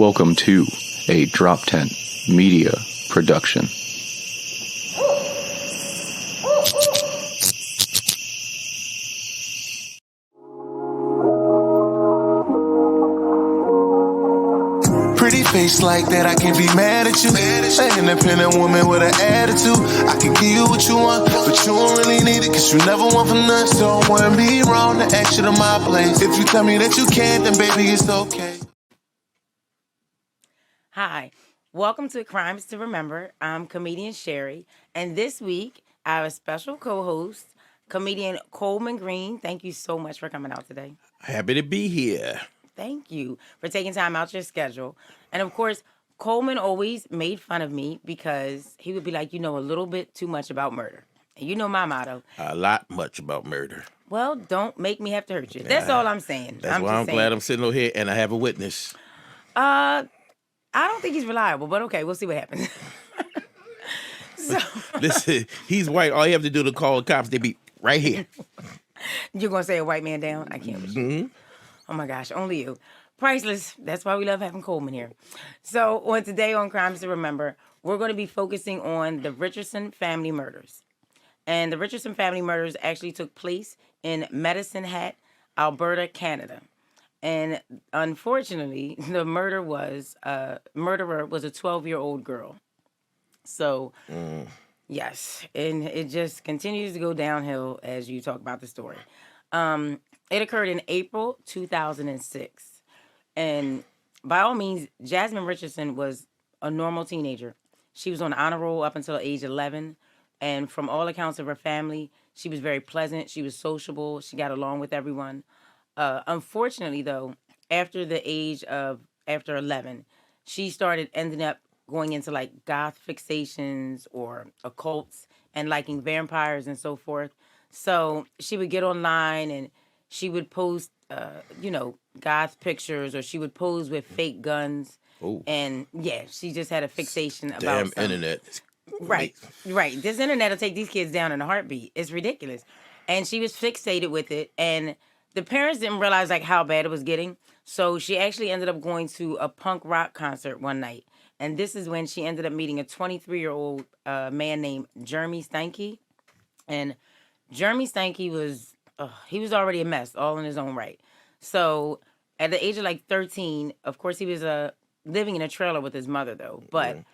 Welcome to a Drop Tent Media production. Pretty face like that, I can't be mad at you. An independent woman with an attitude. I can give you what you want, but you don't really need it, cause you never want for nothing. So it wouldn't be wrong to ask you to my place. If you tell me that you can't, then baby, it's okay. Hi, welcome to Crimes to Remember. I'm comedian Shari, and this week I have a special co-host, comedian Coleman Green. Thank you so much for coming out today. Happy to be here. Thank you for taking time out your schedule. And of course, Coleman always made fun of me because he would be like, you know a little bit too much about murder. And you know my motto. A lot much about murder. Well, don't make me have to hurt you. That's all I'm saying. That's why I'm glad I'm sitting over here and I have a witness. I don't think he's reliable, but okay, we'll see what happens. Listen, he's white. All you have to do to call the cops, they be right here. You're going to say a white man down? I can't with you. Oh my gosh, only you. Priceless. That's why we love having Coleman here. So today on Crimes to Remember, we're going to be focusing on the Richardson family murders. And the Richardson family murders actually took place in Medicine Hat, Alberta, Canada. And unfortunately, the murderer was a 12-year-old girl. So, yes, and it just continues to go downhill as you talk about the story. It occurred in April 2006. And by all means, Jasmine Richardson was a normal teenager. She was on honor roll up until age 11. And from all accounts of her family, she was very pleasant. She was sociable. She got along with everyone. Unfortunately, though, after 11, she ending up going into like goth fixations or occults and liking vampires and so forth. So she would get online and she would post, goth pictures, or she would pose with fake guns. Ooh. And yeah, she just had a fixation about damn internet. Right. This internet will take these kids down in a heartbeat. It's ridiculous. And she was fixated with it. And the parents didn't realize like how bad it was getting. So she actually ended up going to a punk rock concert one night. And this is when she ended up meeting a 23-year-old man named Jeremy Steinke. And Jeremy Steinke was already a mess all in his own right. So at the age of like 13, of course he was living in a trailer with his mother though. But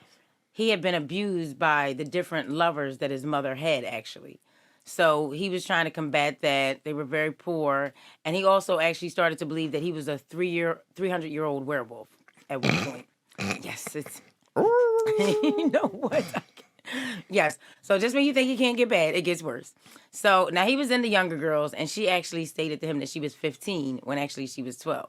he had been abused by the different lovers that his mother had actually. So he was trying to combat that. They were very poor. And he also actually started to believe that he was a 300-year-old werewolf at one point. Yes, it's... you know what? Yes. So just when you think it can't get bad, it gets worse. So now he was into younger girls, and she actually stated to him that she was 15 when actually she was 12.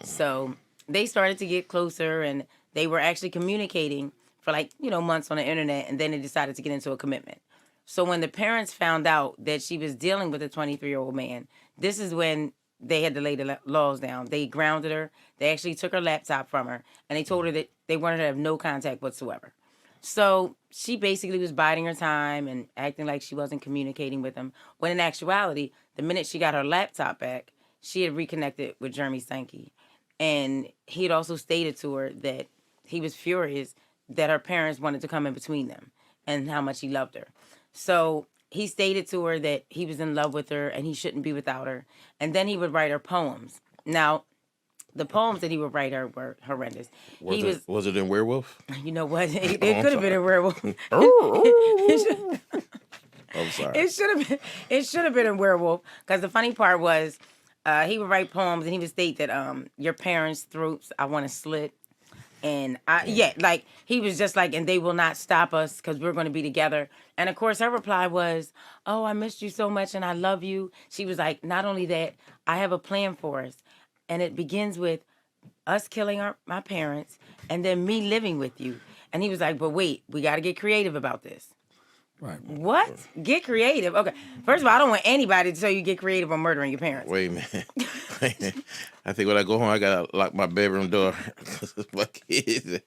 So they started to get closer, and they were actually communicating for months on the internet, and then they decided to get into a commitment. So when the parents found out that she was dealing with a 23-year-old man, this is when they had to lay the laws down. They grounded her. They actually took her laptop from her, and they told her that they wanted her to have no contact whatsoever. So she basically was biding her time and acting like she wasn't communicating with him, when in actuality, the minute she got her laptop back, she had reconnected with Jeremy Steinke. And he had also stated to her that he was furious that her parents wanted to come in between them and how much he loved her. So he stated to her that he was in love with her and he shouldn't be without her. And then he would write her poems. Now, the poems that he would write her were horrendous. Was it in Werewolf? You know what? It could have been a werewolf. I'm sorry. It should have been a werewolf. Because the funny part was, he would write poems and he would state that your parents' throats I want to slit. And he was just like, and they will not stop us because we're going to be together. And of course, her reply was, oh, I missed you so much and I love you. She was like, not only that, I have a plan for us. And it begins with us killing my parents and then me living with you. And he was like, but wait, we got to get creative about this. Right. What? Get creative? Okay. First of all, I don't want anybody to tell you get creative on murdering your parents. Wait a minute. I think when I go home, I got to lock my bedroom door. My kids.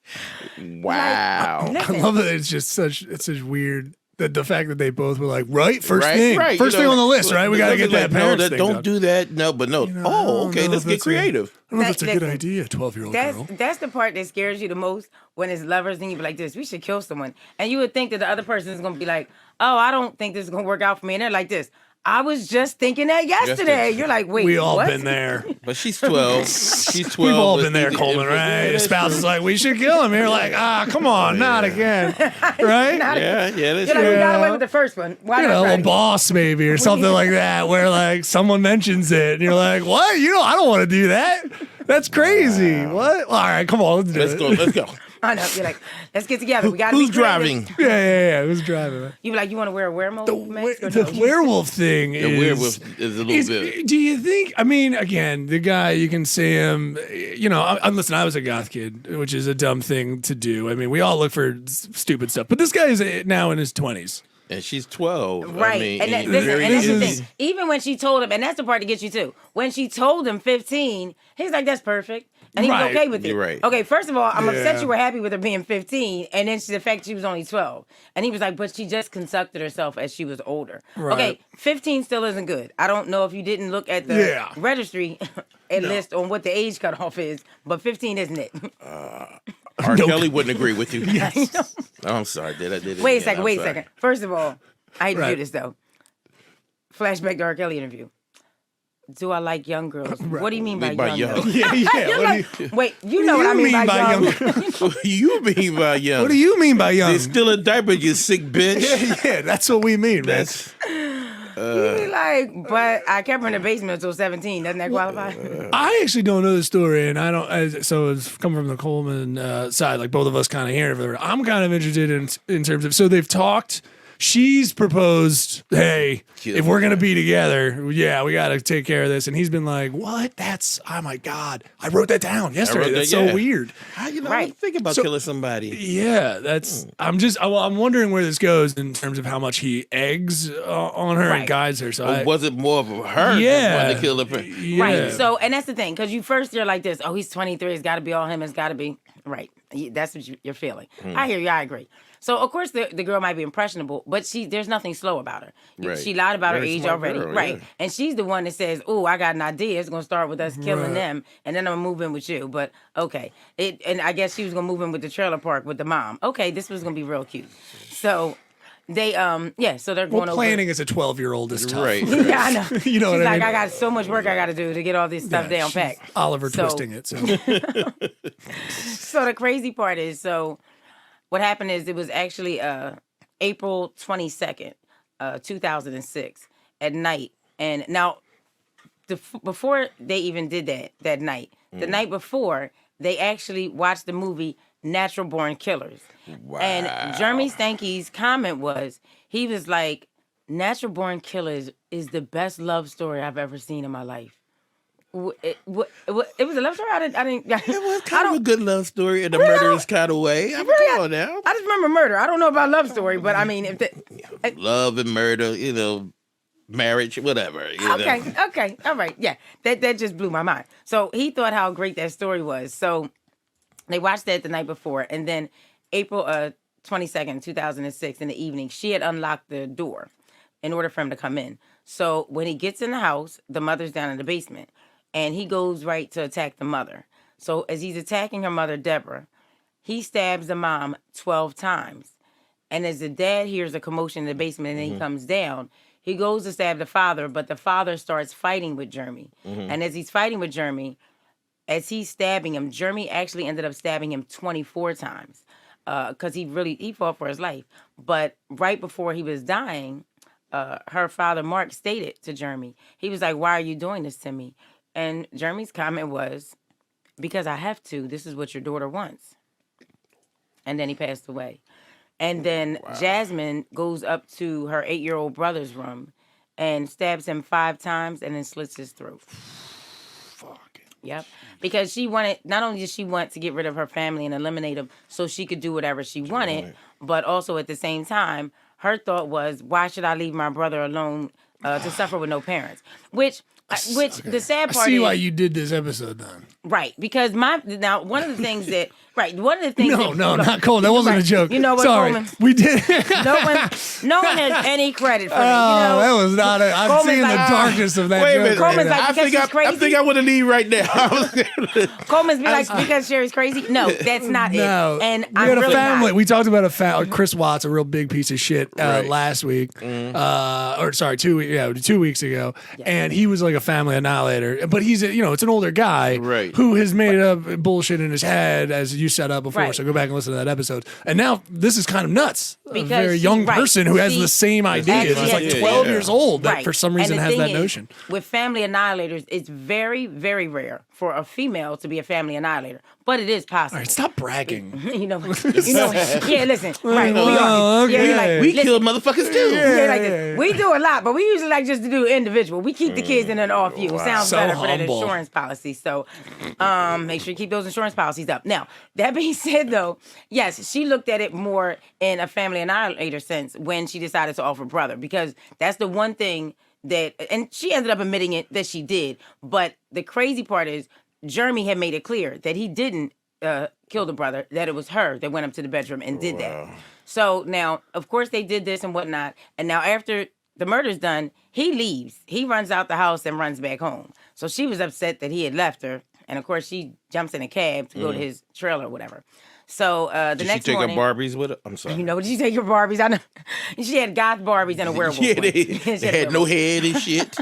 Wow. I love that it's such weird the fact that they both were like, first Right. thing on the list, right? We got to get that parents thing Don't done. do that. No, but no. Okay, let's get creative. I don't know if that's a good idea, 12-year-old girl. That's the part that scares you the most when it's lovers and you be like this, we should kill someone. And you would think that the other person is going to be like, oh, I don't think this is going to work out for me. And they're like this. I was just thinking that yesterday. You're like, wait, we all what? been there. But she's 12. She's 12. We've all been there, Coleman, right? The spouse is like, we should kill him. You're like, come on, not again. Right? Yeah, that's You're like, true. we got away with the first one. Why not try a again? boss maybe or something like that where like someone mentions it and you're like, what? I don't want to do that. That's crazy. What? All right, come on, let's do it. Let's go. I know. You're like, let's get together. We got to Who's be creative. driving? Yeah. Who's driving? Man? You be like, you want to wear a werewolf mask? Or The no? werewolf thing The werewolf is a little bit. Do you think? I mean, again, the guy you can see him. Listen. I was a goth kid, which is a dumb thing to do. I mean, we all look for stupid stuff, but this guy is now in his 20s. And she's 12. Right. I mean, and that's the thing. Even when she told him, and that's the part that gets you too. When she told him 15, he's like, that's perfect. And he was okay with it. You're right. Okay, first of all, I'm upset you were happy with her being 15, and then the fact she was only 12. And he was like, but she just conducted herself as she was older. Right. Okay, 15 still isn't good. I don't know if you didn't look at the registry list on what the age cutoff is, but 15 isn't it. R. Kelly wouldn't agree with you. Yes. Oh, I'm sorry. Did it? Wait a second. First of all, I hate to do this, though. Flashback to R. Kelly interview. Do I like young girls? Right. What do you mean by young? Yeah. Wait, you know what I mean by young. What do you mean by young? What do you mean by young? They're still a diaper, you sick bitch. Yeah, that's what we mean, man. You be like, but I kept her in the basement until 17. Doesn't that qualify? I actually don't know the story, and I don't. So it's coming from the Coleman side, like both of us kind of hearing it. I'm kind of interested in terms of. So they've talked. She's proposed, hey, if we're going to be together, we got to take care of this. And he's been like, what? Oh my God. I wrote that down yesterday. That's so weird. How you not think about killing somebody? Yeah, I'm wondering where this goes in terms of how much he eggs on her and guides her. So was it more of her that wanted to kill her? Yeah. Right. So, and that's the thing, because you're like this, oh, he's 23, it's got to be all him, it's got to be. Right. That's what you're feeling. I hear you, I agree. So, of course, the girl might be impressionable, but there's nothing slow about her. Right. She lied about her age already. Girl, right. Yeah. And she's the one that says, oh, I got an idea. It's going to start with us killing them, and then I'm going to move in with you. But, okay. And I guess she was going to move in with the trailer park with the mom. Okay, this was going to be real cute. So... They so they're going over. Planning as a 12-year-old is tough. Right. Yeah, I know. You know She's what I mean? I got so much work I got to do to get all this stuff down packed. Oliver twisting it. So. So the crazy part is, what happened is it was actually April 22nd, 2006 at night. And now, before they even did that night, the night before, they actually watched the movie Natural Born Killers. Wow. And Jeremy Steinke's comment was, he was like, Natural Born Killers is the best love story I've ever seen in my life. It was a love story? I didn't it was kind of a good love story in a murderous kind of way. I just remember murder. I don't know about love story, but I mean, love and murder, marriage, whatever. Okay, all right, yeah, that just blew my mind. So he thought how great that story was. So they watched that the night before, and then April 22nd, 2006, in the evening, she had unlocked the door in order for him to come in. So when he gets in the house, the mother's down in the basement, and he goes right to attack the mother. So as he's attacking her mother, Debra, he stabs the mom 12 times. And as the dad hears a commotion in the basement and then he comes down, he goes to stab the father, but the father starts fighting with Jeremy. And as he's fighting with Jeremy, as he's stabbing him, Jeremy actually ended up stabbing him 24 times because he fought for his life. But right before he was dying, her father, Marc, stated to Jeremy, he was like, why are you doing this to me? And Jeremy's comment was, because I have to. This is what your daughter wants. And then he passed away. And then Jasmine goes up to her 8-year-old brother's room and stabs him 5 times and then slits his throat. Fuck. Yep. Because not only did she want to get rid of her family and eliminate them so she could do whatever she wanted, but also at the same time, her thought was, why should I leave my brother alone to suffer with no parents? Which, Which the sad I part see is why you did this episode then. right because one of the things that No, not Cole. That wasn't a joke. You know what, Sorry, Coleman? we did. No one has any credit for it. Oh, that was not. I'm Coleman's seeing the like, darkness of that Wait a joke. minute. Coleman's like, I because think she's crazy. I think I want to leave right now. Coleman's be like, because Sherry's crazy. No, that's not No, it. And we I'm had a really family. not. We talked about Chris Watts, a real big piece of shit, Right. last week. 2 weeks ago, and he was like a family annihilator. But he's it's an older guy, Right. who has made up bullshit in his head, as you set up before. Right. So go back and listen to that episode. And now this is kind of nuts. A Because very she- young right. person who has She the same ideas. actually He's like has- 12 Yeah. years old that Right. for some And reason the has thing that is, notion. With family annihilators, it's very, very rare for a female to be a family annihilator, but it is possible. All right, stop bragging. You know, yeah, listen, right, we Oh, are. Yeah, you're like, okay. We listen, kill motherfuckers too. yeah, like this. We do a lot, but we usually like just to do individual. We keep the kids in an off you. It sounds So better for that humble. insurance policy. So make sure you keep those insurance policies up. Now, that being said though, yes, she looked at it more in a family annihilator sense when she decided to offer brother, because that's the one thing that, and she ended up admitting it that she did. But the crazy part is Jeremy had made it clear that he didn't kill the brother, that it was her that went up to the bedroom and did that. So now, of course, they did this and whatnot. And now after the murder's done, he leaves. He runs out the house and runs back home. So she was upset that he had left her. And of course, she jumps in a cab to go to his trailer or whatever. So the Did next she take morning, her Barbies with her? I'm sorry. you know, did you take your Barbies? I know. She had goth Barbies and a werewolf. Yeah, one. they She had a had no werewolf. head and shit.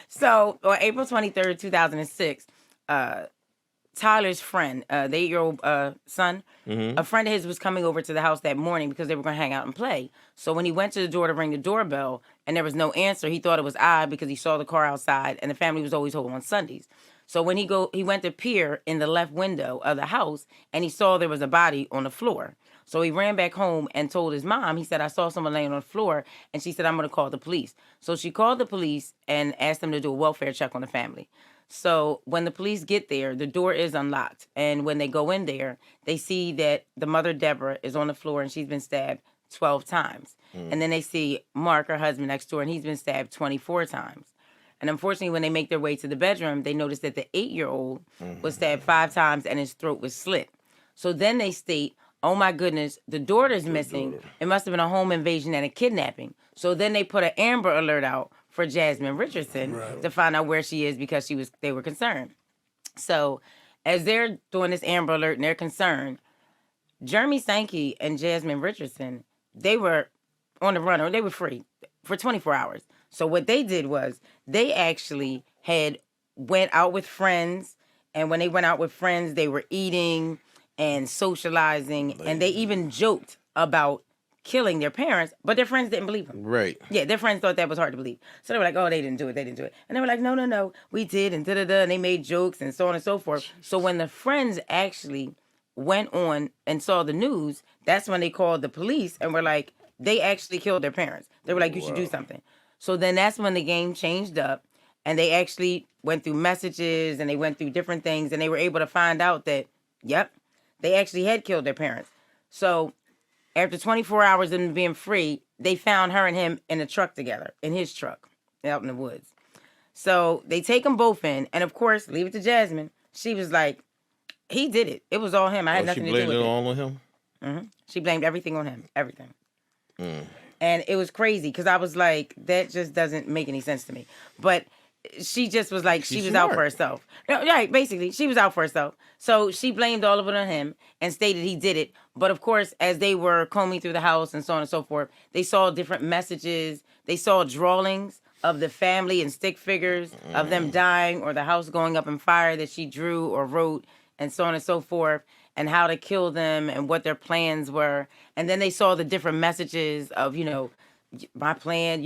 So on April 23rd, 2006, Tyler's friend, the 8-year-old son, a friend of his was coming over to the house that morning because they were going to hang out and play. So when he went to the door to ring the doorbell and there was no answer, he thought it was odd because he saw the car outside and the family was always home on Sundays. So when he went to peer in the left window of the house and he saw there was a body on the floor. So he ran back home and told his mom, he said, I saw someone laying on the floor. And she said, I'm going to call the police. So she called the police and asked them to do a welfare check on the family. So when the police get there, the door is unlocked. And when they go in there, they see that the mother, Debra, is on the floor and she's been stabbed 12 times. And then they see Marc, her husband, next door, and he's been stabbed 24 times. And unfortunately, when they make their way to the bedroom, they notice that the 8-year-old was stabbed 5 times and his throat was slit. So then they state, oh my goodness, the daughter's missing. It must have been a home invasion and a kidnapping. So then they put an Amber Alert out for Jasmine Richardson to find out where she is because they were concerned. So as they're doing this Amber Alert and they're concerned, Jeremy Steinke and Jasmine Richardson, they were on the run, or they were free for 24 hours. So what they did was they actually went out with friends, and when they went out with friends, they were eating and socializing, and they even joked about killing their parents, but their friends didn't believe them. Right. Yeah, their friends thought that was hard to believe. So they were like, oh, they didn't do it. And they were like, no, we did, and da-da-da, and they made jokes and so on and so forth. So when the friends actually went on and saw the news, that's when they called the police and were like, they actually killed their parents. They were like, you should do something. So then that's when the game changed up, and they actually went through messages and they went through different things, and they were able to find out that, yep, they actually had killed their parents. So after 24 hours of them being free, they found her and him in a truck together, in his truck, out in the woods. So they take them both in, and of course, leave it to Jasmine. She was like, he did it. It was all him. I had nothing to do with it. She blamed it all on him? Mm-hmm. She blamed everything on him, everything. And it was crazy because I was like, that just doesn't make any sense to me. But she just was like, she was out for herself. Right, basically, she was out for herself. So she blamed all of it on him and stated he did it. But of course, as they were combing through the house and so on and so forth, they saw different messages. They saw drawings of the family and stick figures of them dying or the house going up in fire that she drew or wrote and so on and so forth, and how to kill them and what their plans were. And then they saw the different messages of, my plan,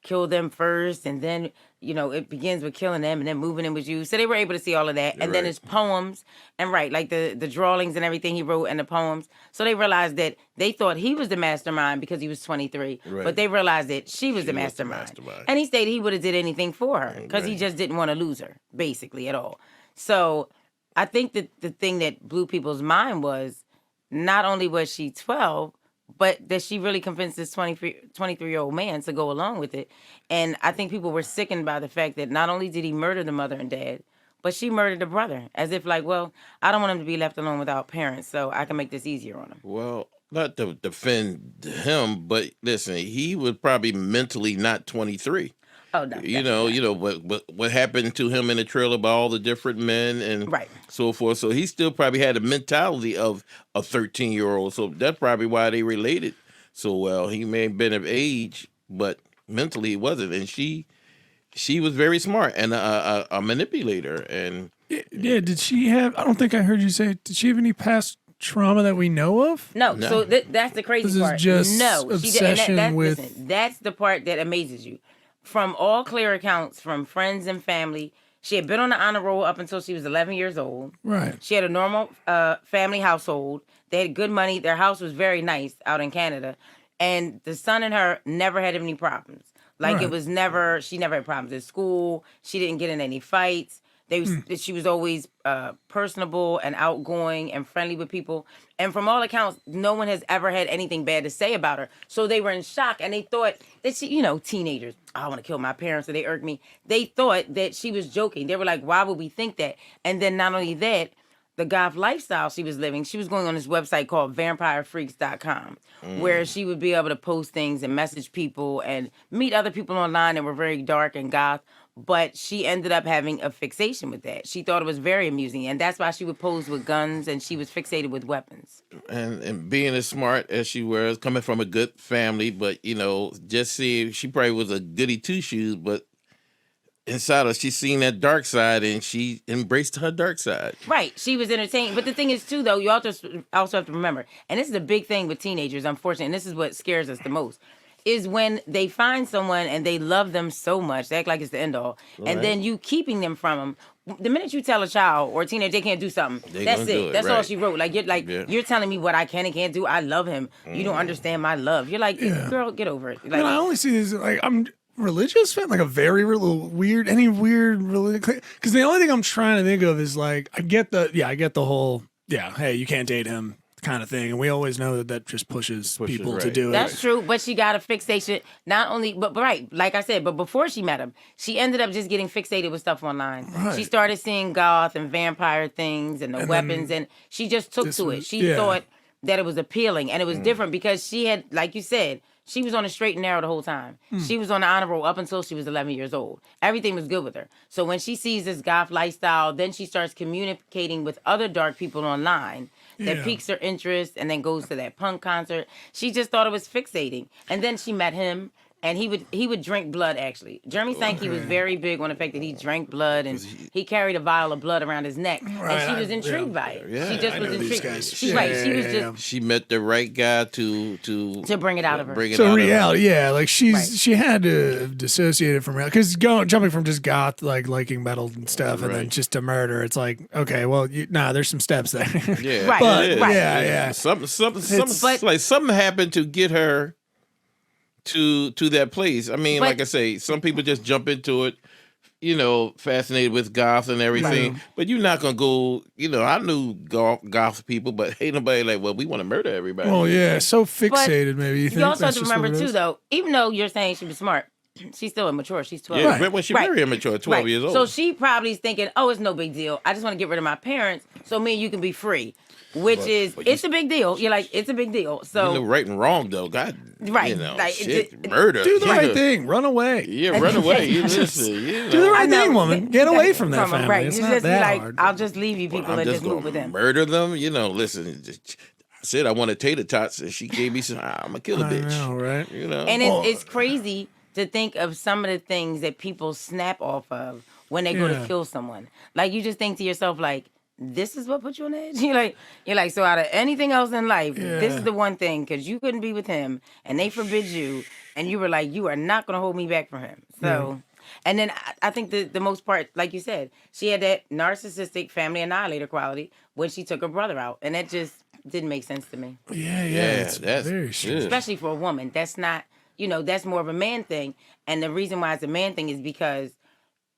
kill them first, and then, it begins with killing them and then moving in with you. So they were able to see all of that. And then his poems, and like the drawings and everything he wrote and the poems. So they realized that they thought he was the mastermind because he was 23, but they realized that she was the mastermind. And he stated he would have did anything for her because he just didn't want to lose her, basically, at all. So I think that the thing that blew people's mind was not only was she 12, but that she really convinced this 23-year-old man to go along with it. And I think people were sickened by the fact that not only did he murder the mother and dad, but she murdered the brother, as if like, well, I don't want him to be left alone without parents, so I can make this easier on him. Well, not to defend him, but listen, he was probably mentally not 23. Oh no, What happened to him in the trailer by all the different men and Right. so forth. So he still probably had the mentality of a 13-year-old. So that's probably why they related so well. He may have been of age, but mentally he wasn't. And she was very smart and a manipulator. And Yeah, did she have, I don't think I heard you say, did she have any past trauma that we know of? No. So that's the crazy This is part. just No, obsession with- listen, that's the part that amazes you. From all clear accounts, from friends and family, she had been on the honor roll up until she was 11 years old. Right. She had a normal family household. They had good money. Their house was very nice out in Canada. And the son and her never had any problems. Like Right. it was never, she never had problems at school. She didn't get in any fights. She was always personable and outgoing and friendly with people. And from all accounts, no one has ever had anything bad to say about her. So they were in shock and they thought that she, teenagers, I want to kill my parents, so they irked me. They thought that she was joking. They were like, why would we think that? And then not only that, the goth lifestyle she was living, she was going on this website called vampirefreaks.com, where she would be able to post things and message people and meet other people online that were very dark and goth. But she ended up having a fixation with that. She thought it was very amusing, and that's why she would pose with guns, and she was fixated with weapons. and being as smart as she was, coming from a good family, but just see, she probably was a goody two shoes, but inside her, she's seen that dark side, and she embraced her dark side. Right. She was entertained. But the thing is, too, though, you also have to remember, and this is a big thing with teenagers, unfortunately, and this is what scares us the most, is when they find someone and they love them so much, they act like it's the end all, and then you keeping them from them. The minute you tell a child or a teenager they can't do something, that's it. That's all she wrote. Like you're telling me what I can and can't do. I love him. You don't understand my love. You're like, girl, get over it. Like, I only see this, like, I'm religious fan, like a very weird, any weird religion. Because the only thing I'm trying to think of is like, I get the whole, hey, you can't date him kind of thing, and we always know that just pushes people to do it. That's true, but she got a fixation. Not only, but right, like I said, but before she met him, she ended up just getting fixated with stuff online. Right. She started seeing goth and vampire things and the weapons, and she just took to it. She thought that it was appealing, and it was different because she had, like you said, she was on a straight and narrow the whole time. She was on the honor roll up until she was 11 years old. Everything was good with her. So when she sees this goth lifestyle, then she starts communicating with other dark people online that piques her interest, and then goes to that punk concert. She just thought it was fixating. And then she met him, and he would drink blood, actually. Jeremy Steinke was very big on the fact that he drank blood, and he carried a vial of blood around his neck. Right, and she was intrigued by it. Yeah, She just I was know these intrigued. guys. She was just She met the right guy to bring it out of her. Bring it So out reality, like she Right. had to dissociate it from reality, because jumping from just goth, like liking metal and stuff, and then Right. just to murder, it's like, okay, well, there's some steps there. Yeah, Right, But it is. right. yeah. Something happened to get her to that place. I mean, But- like I say, some people just jump into it, fascinated with goth and everything. Right. But you're not gonna go. I knew goth people, but ain't nobody like, well, we want to murder everybody. Well, so fixated. Maybe you think You also have that's to just what remember, it too, is? though, even though you're saying she was smart, she's still immature. She's 12. yeah, Right. but when she Right. very immature, 12 years old. So she probably is thinking, oh, it's no big deal. I just want to get rid of my parents so me and you can be free. It's a big deal. You're like, it's a big deal. So, you know right and wrong though. God, Right. Like, shit, murder. Do the Yeah. right thing. Run away. Yeah, run away. Do Do the right thing, woman. Get away from that family. Right. It's You not just be that like, hard. I'll just leave you people I'm and just just move gonna with them. murder them. Listen. I said I wanted tater tots, and she gave me some. I'm gonna kill a I bitch. know, right? And it's crazy to think of some of the things that people snap off of when they go to Yeah. kill someone. Like, you just think to yourself, like, this is what put you on edge? You're like, so out of anything else in life, this is the one thing, because you couldn't be with him, and they forbid you, and you were like, you are not going to hold me back from him. So, and then I think the most part, like you said, she had that narcissistic family annihilator quality when she took her brother out, and that just didn't make sense to me. Yeah, it's that's very strange. Especially for a woman. That's not, that's more of a man thing. And the reason why it's a man thing is because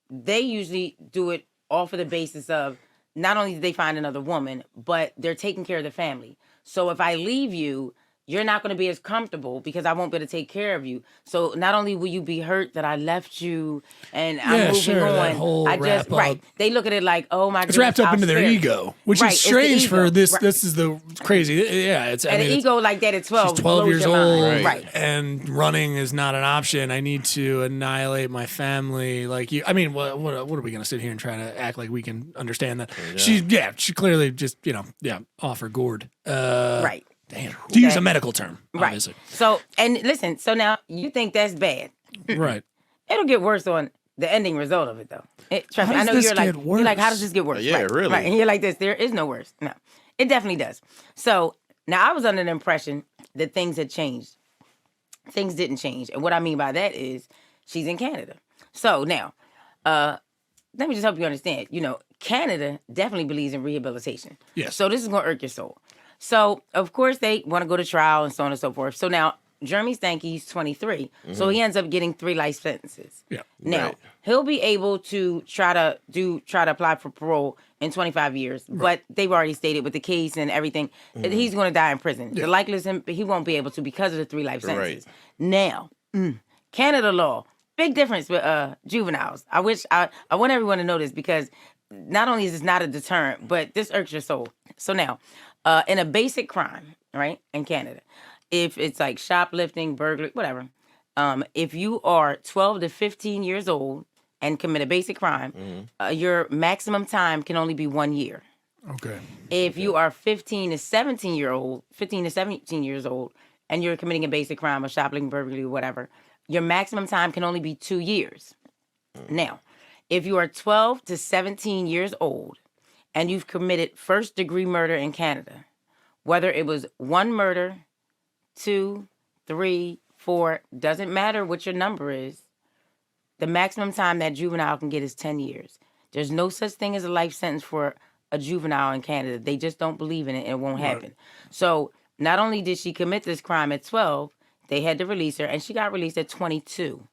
they usually do it off of the basis of not only did they find another woman, but they're taking care of the family. So if I leave you, you're not going to be as comfortable because I won't be able to take care of you. So not only will you be hurt that I left you and I'm moving on, that whole right. They look at it like, oh my goodness, it's wrapped up into their ego, which is strange for this. Right. This is the crazy. Yeah, it's an ego like that at 12. She's 12 years old, right? And running is not an option. I need to annihilate my family. Like you, I mean, what are we going to sit here and try to act like we can understand that? Yeah. She clearly just off her gourd. Right. Damn. To use a medical term, obviously. Right. So, and listen, so now you think that's bad. Right. It'll get worse on the ending result of it, though. Trust me, I know you're like, how does this get worse? Yeah, really. Right. And you're like this, there is no worse. No, it definitely does. So, now I was under the impression that things had changed. Things didn't change. And what I mean by that is she's in Canada. So, now, let me just help you understand. Canada definitely believes in rehabilitation. Yes. So, this is going to irk your soul. So, of course, they want to go to trial and so on and so forth. So now, Jeremy Steinke, he's 23. So he ends up getting 3 life sentences. Yeah. Now, he'll be able to try to apply for parole in 25 years. But they've already stated with the case and everything, he's going to die in prison. Yeah. The likelihood he won't be able to because of the 3 life sentences. Right. Now, Canada law, big difference with juveniles. I want everyone to know this because not only is this not a deterrent, but this irks your soul. So now, in a basic crime, right, in Canada, if it's like shoplifting, burglary, whatever, if you are 12 to 15 years old and commit a basic crime, your maximum time can only be 1 year. Okay. If you are 15 to 17 years old, and you're committing a basic crime, a shoplifting, burglary, whatever, your maximum time can only be 2 years. Now, if you are 12 to 17 years old, and you've committed first-degree murder in Canada, whether it was 1 murder, 2, 3, 4, doesn't matter what your number is, the maximum time that juvenile can get is 10 years. There's no such thing as a life sentence for a juvenile in Canada. They just don't believe in it, and it won't happen. So not only did she commit this crime at 12, they had to release her, and she got released at 22.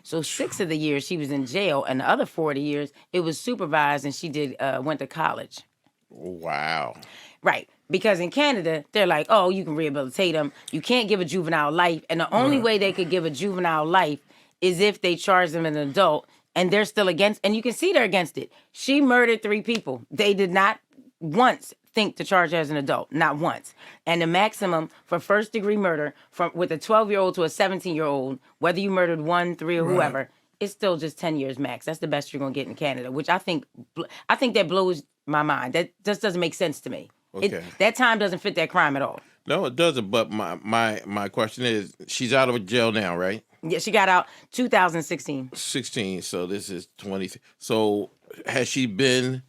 So 6 of the years she was in jail, and the other 40 years it was supervised, and she went to college. Wow. Right, because in Canada they're like, oh, you can rehabilitate them. You can't give a juvenile life, and the only way they could give a juvenile life is if they charge them as an adult, and they're still against. And you can see they're against it. She murdered 3 people. They did not once think to charge her as an adult, not once. And the maximum for first degree murder with a 12-year-old to a 17-year-old, whether you murdered 1, 3, or whoever, it's still just 10 years max. That's the best you're gonna get in Canada, which I think that blows my mind. That just doesn't make sense to me. Okay. That time doesn't fit that crime at all. No, it doesn't. But my question is, she's out of jail now, right? Yeah, she got out 2016. 16. So this is 20. So has she been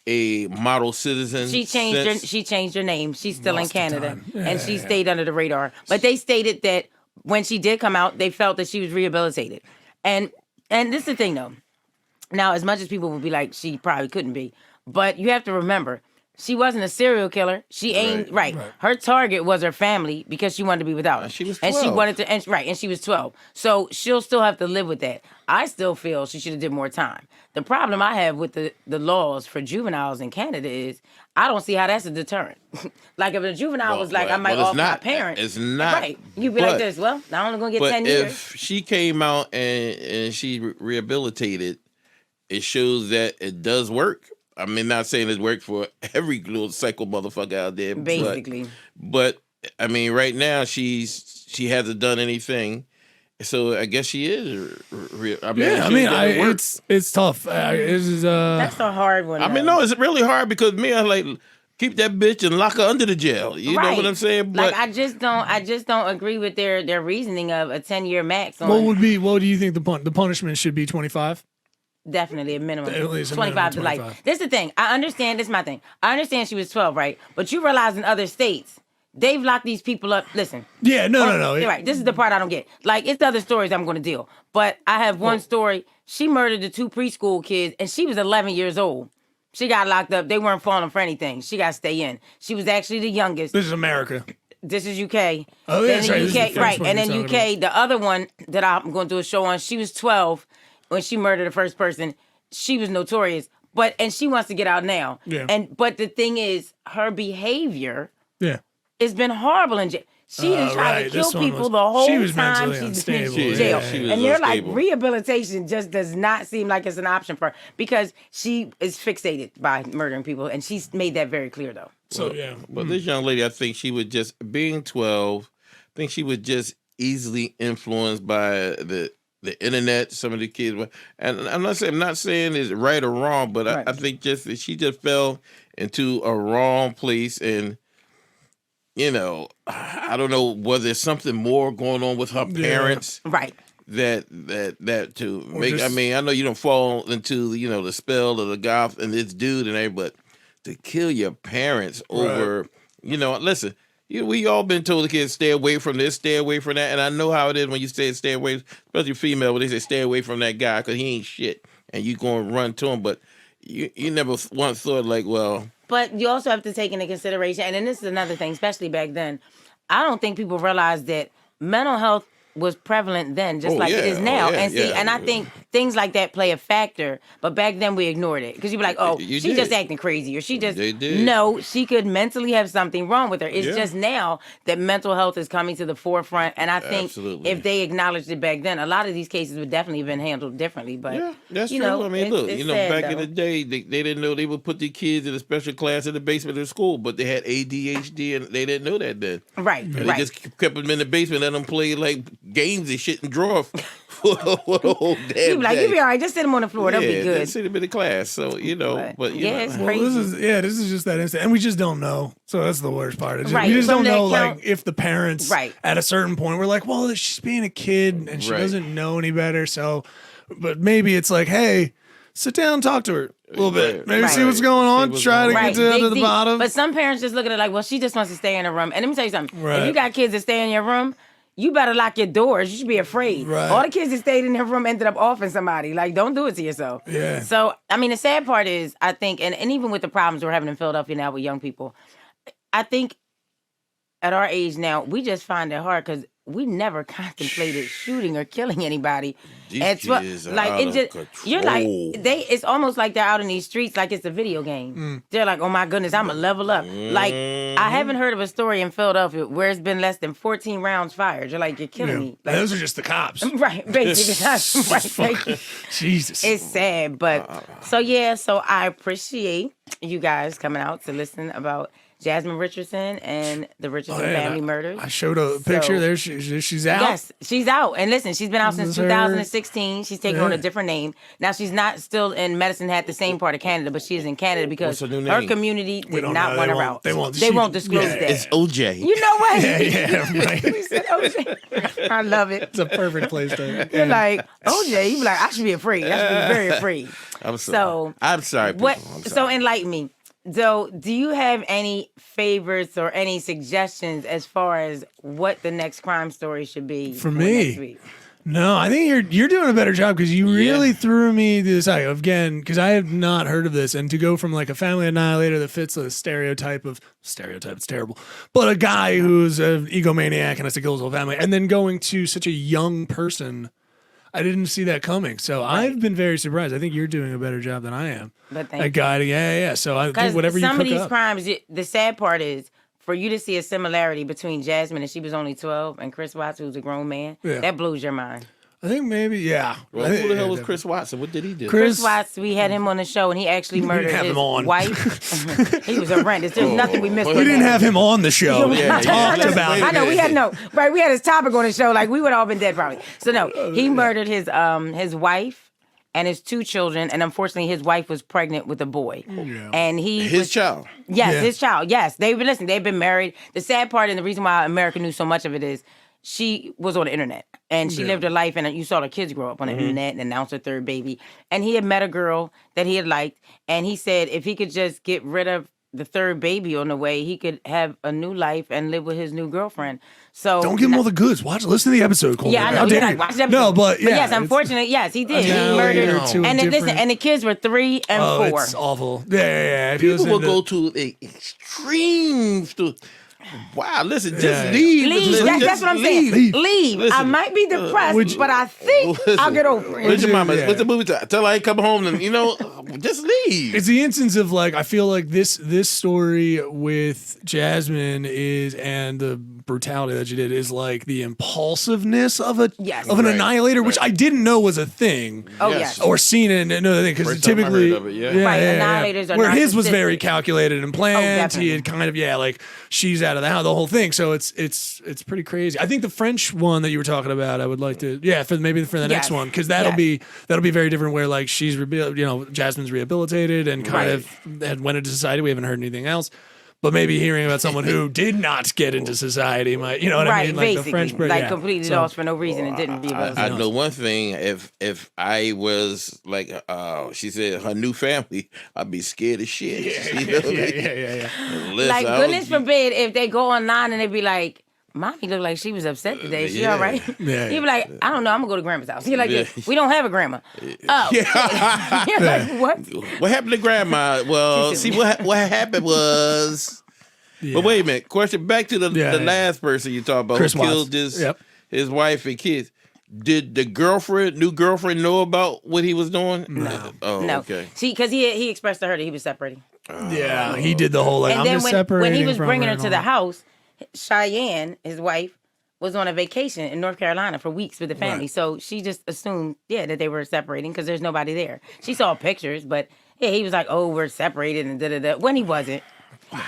a model citizen? She changed her name. She's still in Canada, and she stayed under the radar. But they stated that when she did come out, they felt that she was rehabilitated. And this is the thing, though. Now, as much as people would be like, she probably couldn't be, but you have to remember, she wasn't a serial killer. She ain't right. Her target was her family because she wanted to be without her. She was 12. And she wanted to, and she was 12. So she'll still have to live with that. I still feel she should have did more time. The problem I have with the laws for juveniles in Canada is I don't see how that's a deterrent. Like if a juvenile was like, I might off my parent. It's not. Right. You'd be like this, well, I'm only going to get 10 years. If she came out and she rehabilitated, it shows that it does work. I mean, not saying it works for every little psycho motherfucker out there. Basically. But I mean, right now she hasn't done anything. So I guess she is. It's tough. That's a hard one. I mean, no, it's really hard because I'm like, keep that bitch and lock her under the jail. You know what I'm saying? But like, I just don't agree with their reasoning of a 10-year max. What do you think the punishment should be? 25. Definitely a minimum. At least 25 to life. This is the thing. I understand. This is my thing. I understand she was 12, right? But you realize in other states, they've locked these people up. Listen. Yeah, no. You're right. This is the part I don't get. Like, it's the other stories I'm going to deal. But I have one story. She murdered the 2 preschool kids, and she was 11 years old. She got locked up. They weren't falling for anything. She got to stay in. She was actually the youngest. This is America. This is UK. Oh, yeah, then UK, right. And then UK, the other one that I'm going to do a show on, she was 12 when she murdered the first person. She was notorious, and she wants to get out now. Yeah. But the thing is, her behavior has been horrible in jail. She didn't try to kill people the whole she was time mentally she's been in unstable. jail. Yeah, she was And they're like, unstable. rehabilitation just does not seem like it's an option for her because she is fixated by murdering people. And she's made that very clear, though. So, yeah. But this young lady, I think she was just being 12. I think she was just easily influenced by the internet. Some of the kids were, and I'm not saying it's right or wrong, but Right. I think just that she just fell into a wrong place, and I don't know whether there's something more going on with her parents. Right. That to make. I just- mean, I know you don't fall into the spell of the goth and this dude and everything, but to kill your parents over, listen. We all been told the kids stay away from this, stay away from that, and I know how it is when you stay away, especially female, when they say stay away from that guy because he ain't shit, and you going to run to him, but you never once thought like, well. But you also have to take into consideration, and then this is another thing, especially back then, I don't think people realized that mental health was prevalent then, just like it is now. And I think things like that play a factor, but back then we ignored it. Because you'd be like, oh, she's just acting crazy, or she just... They did. No, she could mentally have something wrong with her. It's just now that mental health is coming to the forefront, and I think if they acknowledged it back then, a lot of these cases would definitely have been handled differently. But Yeah, that's you true. know, I mean, look, it's sad, back though. in the day, they didn't know they would put the kids in a special class in the basement of school, but they had ADHD, and they didn't know that then. Right, And right. they just kept them in the basement, let them play like games and shit and draw for the whole damn You'd be like, day. you'll be all right. Just sit them on the floor. They'll be good. Just sit them in the class. So but It's Well, crazy. this is just that instant, and we just don't know. So that's the worst part. It's just- Right. We just From don't that know, count- like, if the parents, Right. at a certain point, we're like, well, she's being a kid and she Right. doesn't know any better. So, but maybe it's like, hey, sit down, talk to her a little bit, Right. maybe see Right. what's going on, what's try to going on. get to dig the deep. bottom. But some parents just look at it like, well, she just wants to stay in her room. And let me tell you something. Right. If you got kids that stay in your room, you better lock your doors. You should be afraid. Right. All the kids that stayed in their room ended up offing somebody. Like, don't do it to yourself. Yeah. So, I mean, the sad part is, I think, and even with the problems we're having in Philadelphia now with young people, I think at our age now, we just find it hard because we never contemplated shooting or killing anybody. These At kids are out it of just you're like control. it's almost like they're out in these streets like it's a video game. They're like, oh my goodness, I'm a level up. Like, I haven't heard of a story in Philadelphia where it's been less than 14 rounds fired. You're like, you're killing me. Like, Those are just the cops. right, basically. Right, thank you. Jesus. It's sad, but so I appreciate you guys coming out to listen about Jasmine Richardson and the Richardson family murders. I showed a picture So- there. She's out. Yes, she's out. And listen, she's been out since This is her- 2016. She's taken on a Yeah. different name. Now, she's not still in Medicine Hat, the same part of Canada, but she is in Canada because What's her new her name? community did don't not know. want They her won't- out. they won't- They she- won't disclose yeah. that. It's OJ. You know what? Yeah, right. We said OJ. I love it. It's a perfect place to. You're like, OJ, you be like, I should be afraid. I should be very afraid. I'm sorry. So, I'm sorry. What? People. I'm sorry. So enlighten me. So, do you have any favorites or any suggestions as far as what the next crime story should be For me? next week? No, I think you're doing a better job because you really threw me to this again because I have not heard of this, and to go from like a family annihilator that fits a stereotype, it's terrible, but a guy who's an egomaniac and has to kill his whole family, and then going to such a young person. I didn't see that coming, so I've been very surprised. I think you're doing a better job than I am But thank at guiding. Yeah. So I think Because whatever you some cook of these up. crimes, the sad part is for you to see a similarity between Jasmine, and she was only 12, and Chris Watts, who's a grown man. Yeah. That blows your mind. I think maybe Well, who the hell was Chris Watson? What did he do? Chris Watts, we had him on the show, and he actually murdered have his him on. wife. He was horrendous. There's nothing we missed. We with didn't that. have him on the show. Yeah, We yeah, talked let's- about wait it. a I know we minute. had we had his topic on the show. Like, we would all been dead probably. So no, he murdered his wife and his 2 children, and unfortunately his wife was pregnant with a boy. And His child. Yes, Yeah. his child. Yes, they've been married. The sad part and the reason why America knew so much of it is she was on the internet and she lived her life, and you saw the kids grow up on the internet and announce her 3rd baby. And he had met a girl that he had liked, and he said if he could just get rid of the 3rd baby on the way, he could have a new life and live with his new girlfriend. So Don't give him all the goods. Listen to the episode, Coleman. yeah, I know. How You're dare like, you. watch that No, episode. but yeah. yes, it's- unfortunately, yes, he did. He Now murdered, you're to a and different- listen, and the kids were 3 and Oh, 4. it's awful. Yeah. If you People listen will to- go to the extremes to. Wow, listen, just Yeah. leave. Leave. Listen, That's just what I'm leave. saying. Leave. I Listen. might be depressed, but I think I'll get over it. Where's your mama? Yeah. What's the movie? Tell her I ain't come home, and just leave. It's the instance of like I feel like this story with Jasmine and the brutality that she did is like the impulsiveness of an annihilator, which I didn't know was a thing. Oh yes. Or seen it and know the thing because typically annihilators are where his was narcissistic. very calculated and planned. Definitely. He had kind of like she's out of the house, the whole thing. So it's pretty crazy. I think the French one that you were talking about, I would like to for the next one because that'll be very different. Where like she's Jasmine's rehabilitated and kind of went into society. We haven't heard anything else. But maybe hearing about someone who did not get into society might, you know what I mean? Like basically, the French person, completely lost for no reason and didn't rehabilitate. I know one thing. If I was like, she said her new family, I'd be scared as shit. Yeah. Listen, Like goodness forbid if they go online and they be like, "Mommy looked like she was upset today. She all right?" Yeah. You be like, "I don't know. I'm gonna go to grandma's house." You're like, "We don't have a grandma." Oh, you're like, what? What happened to grandma? Well, see what happened was. But wait a minute. Question back to the last person you talked about Chris who killed his wife and kids. Did the new girlfriend know about what he was doing? No. Oh, No. okay. See, because he expressed to her that he was separating. He did the whole like And I'm then just separating when he was from bringing her and to all the that. house, Cheyenne, his wife, was on a vacation in North Carolina for weeks with the family. Right. So she just assumed, that they were separating because there's nobody there. She saw pictures, but he was like, "Oh, we're separated," and da-da-da, when he wasn't.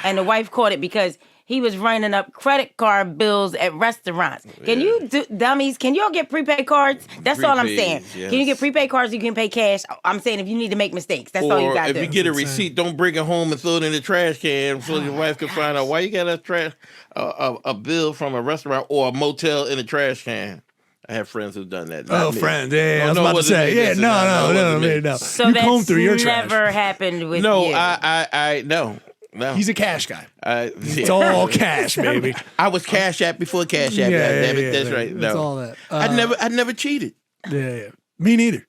And the wife caught it because he was running up credit card bills at restaurants. Can you dummies? Can y'all get prepaid cards? That's all I'm saying. Yes. Can you get prepaid cards? You can pay cash. I'm saying if you need to make mistakes, that's all you got to do. Or if you get a receipt, don't bring it home and throw it in the trash can so your wife can find out why you got a bill from a restaurant or a motel in a trash can. I have friends who've done that. I was about to say, no. So you that's comb through your trash. never happened with No, you. No. He's a cash guy. It's all cash, baby. I was Cash App before Cash App. That's right. That's No. all that. I never cheated. Yeah. Me neither.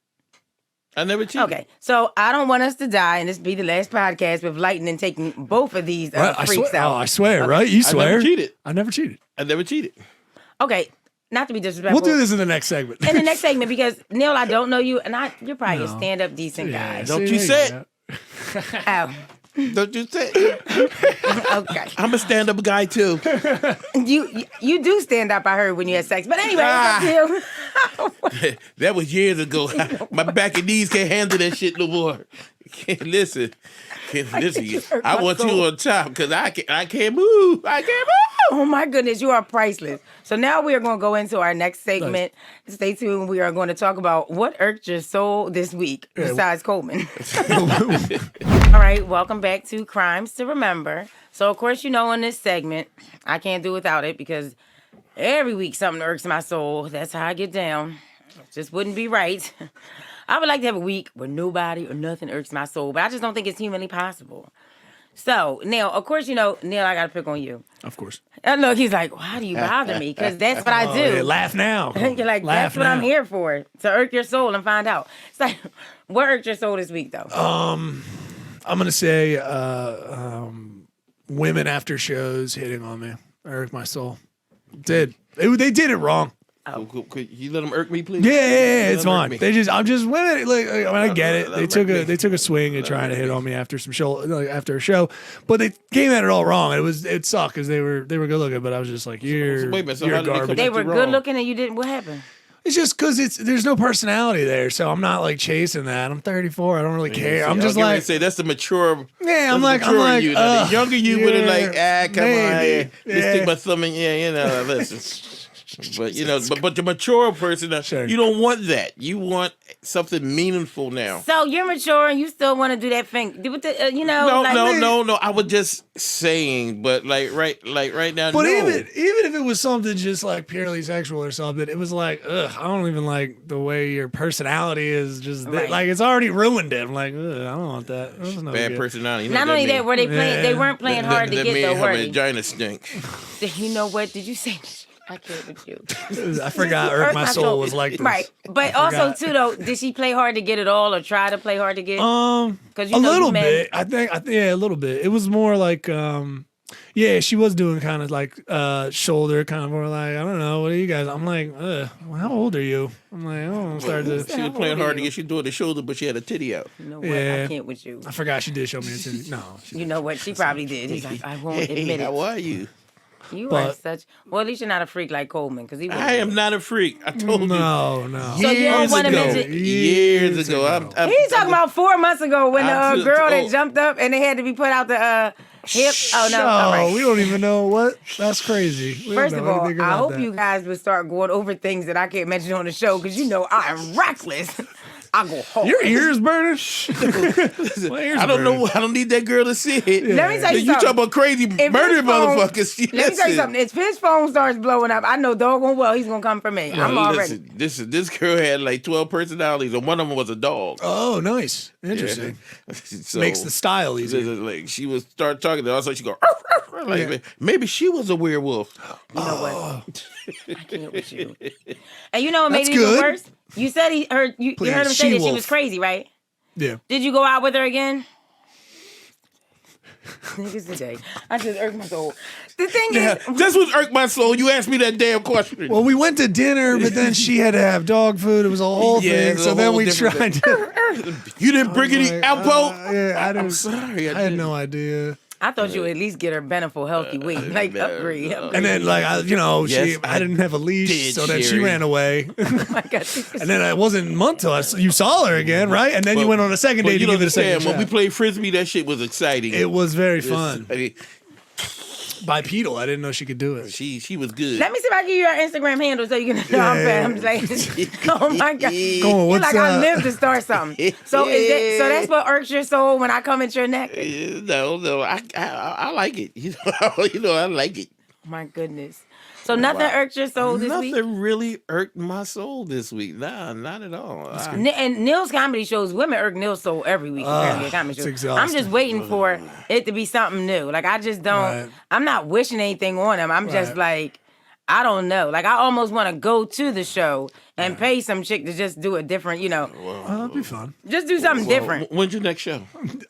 I never cheated. Okay, so I don't want us to die, and this be the last podcast with Lightning taking both of these freaks out. Oh, I swear, right? You swear? I never cheated. I never cheated. Okay, not to be disrespectful. We'll do this in the next segment. In the next segment, because Neil, I don't know you, and you're probably a stand-up decent guy. Don't you say it. Oh. Don't you say it. Okay. I'm a stand-up guy, too. You do stand up, I heard, when you had sex. But anyway, that was years ago. My back and knees can't handle that shit no more. Listen. I want you on top because I can't move. I can't move. Oh my goodness, you are priceless. So now we are going to go into our next segment. Nice. Stay tuned. We are going to talk about what irked your soul this week besides Coleman. All right, welcome back to Crimes to Remember. So of course, in this segment, I can't do without it because every week something irks my soul. That's how I get down. It just wouldn't be right. I would like to have a week where nobody or nothing irks my soul, but I just don't think it's humanly possible. So, Neil, of course, Neil, I got to pick on you. Of course. And look, he's like, why do you bother me? Because that's what I do. Yeah, laugh now. You're like, that's what I'm here for, to irk your soul and find out. It's like, what irked your soul this week, though? I'm going to say women after shows hitting on me. Irked my soul. They did it wrong. Oh. Could you let them irk me, please? Yeah, it's fine. I'm just women. I get it. They took a swing at trying to hit on me after after a show, but they came at it all wrong. It sucked because they were good looking, but I was just like, you're garbage. They were good looking and you didn't. What happened? It's just because there's no personality there, so I'm not like chasing that. I'm 34. I don't really care. I'm just like say that's the mature. Yeah, I'm like you. The younger you would have like, come on, here. Let's stick my thumb in. Listen. But but the mature person, you don't want that. You want something meaningful now. So you're mature and you still want to do that thing? No. I was just saying, but right now. But no. even if it was something just like purely sexual or something, it was like, ugh, I don't even like the way your personality is. Just like it's already ruined it. I'm like, ugh, I don't want that. That's bad personality. Not only that, were they playing? They weren't playing hard to get the word. Her vagina stink. You know what? Did you say? I can't with you. I forgot Irk My Soul was like this. Right. But also, too, though, did she play hard to get it all or try to play hard to get? A little bit. I think, a little bit. It was more like, Yeah, she was doing kind of like shoulder, kind of more like, I don't know, what are you guys? I'm like, well, how old are you? I'm like, oh, I'm starting to. She was playing hard to get she doing the shoulder, but she had a titty out. You know what? Yeah. I can't with you. I forgot she did show me a titty. No. You know what? She probably did. He's like, I won't Hey, admit how it. are you? You But- are such. Well, at least you're not a freak like Coleman, because he. I am not a freak. I told you. No. So you don't Years want to ago. mention. Years ago. He's talking about 4 months ago when the girl that oh. jumped up and they had to be put out the hip. Oh no! No, All right. we don't even know what. That's crazy. We don't First know of all, anything I about hope that. you guys would start going over things that I can't mention on the show because you know I am reckless. I go hard. Your ears burning? I don't know. I don't need that girl to see it. Let me tell you You something. talk about crazy If murder his phone- motherfuckers. Let me tell you something. If his phone starts blowing up, I know doggone well he's gonna come for me. I'm already. Listen, this girl had like 12 personalities, and one of them was a dog. Oh, nice. Interesting. So, Makes the style easier. like she would start talking, and all of a sudden she go, like, maybe she was a werewolf. You know what? I can't with you. And you know what made That's it even good. worse? You said you heard him say that she she-wolf. was crazy, right? Yeah. Did you go out with her again? Niggas today. I just irked my soul. The thing Yeah, is, that's what irked my soul. You asked me that damn question. Well, we went to dinner, but then she had to have dog food. It was a whole Yeah, thing. it's So a then whole we different tried to. You didn't bring any Alpo? Yeah, I didn't. I'm sorry. I had no idea. I thought you would at least get her beneful, healthy weight. Like, upgrade. And then, like, I Yes, I didn't have a leash, did, so then she Shari. ran away. Oh my God. And then it wasn't a month till you saw her again, right? And then you went on a second Well, date you to don't give it a second understand. When we shot. played frisbee, that shit was exciting. It was very It's- fun. I mean, Bipedal, I didn't know she could do it. she was good. Let me see if I give you her Instagram handle so you can know I'm bad. I'm just like, oh my God. Go on, You're what's like, I live to start something. So so that's what irks your soul when I come at your neck? No, I like it. You know, I like it. My goodness. So nothing irked your soul this week? Nothing really irked my soul this week. Nah, not at all. And Neil's comedy shows, women irk Neil's soul every week. Apparently, at comedy it's shows. exhausting. I'm just waiting for it to be something new. Like, I just don't, Right. I'm not wishing anything on him. I'm just Right. like, I don't know. Like, I almost want to go to the show and pay some chick to just do a different, Well, that'd be fun. just do something different. When's your next show?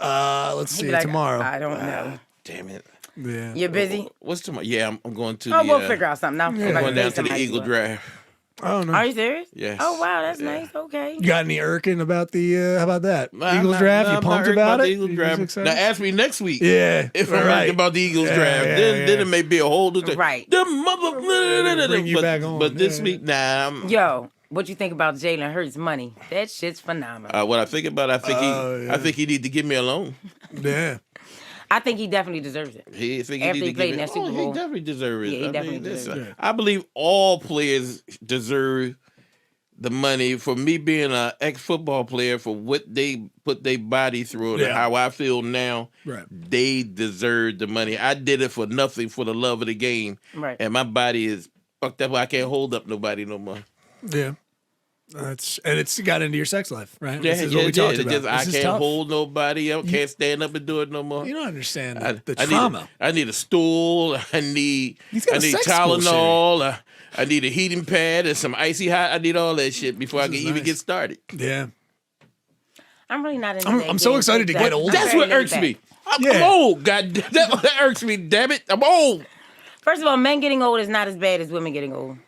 Let's He'd see, be like, tomorrow. I don't know. Damn it. Yeah. You're busy? What's tomorrow? Yeah, I'm going to Oh, the, we'll figure out something. I'll I'm going down to the Eagle Drive. Drive. Oh, no. Are you serious? Yes. Oh, wow. That's Yeah. nice. Okay. You got any irking about the, how about that? Nah, Eagles I'm draft? not- You I'm pumped not about the it? Eagles You draft. just Now excited? ask me next week. Yeah. If I'm right about the Eagles draft, then it may be a whole different. Right. The mother. Bring you but, back on, But this yeah. week, nah. I'm, Yo, what you think about Jalen Hurts' money? That shit's phenomenal. what I think about, I think he need to give me a loan. Yeah. I think he definitely deserves it. He think After he he need to played give in me. that Super He Bowl. definitely deserves it. Yeah, he I definitely mean, this- deserves it. I believe all players deserve the money. For me being an ex-football player, for what they put their body through, and Yeah. how I feel now, Right. they deserve the money. I did it for nothing, for the love of the game, Right. and my body is fucked up. I can't hold up nobody no more. Yeah. It's got into your sex life, right? Yeah, This is what we talked it's about. just, I This is can't tough. hold nobody else. Can't stand up and do it no more. You don't understand I, the I trauma. I need a stool. I need He's got a sex school, Tylenol. I need a heating pad and some icy hot. I need all that shit before I can is even nice. get started. Yeah. I'm really not into I'm- that I'm so game. excited to get older. That's very what laid irks back. me. I'm Yeah. old. God, that irks me. Damn it, I'm old. First of all, men getting old is not as bad as women getting old.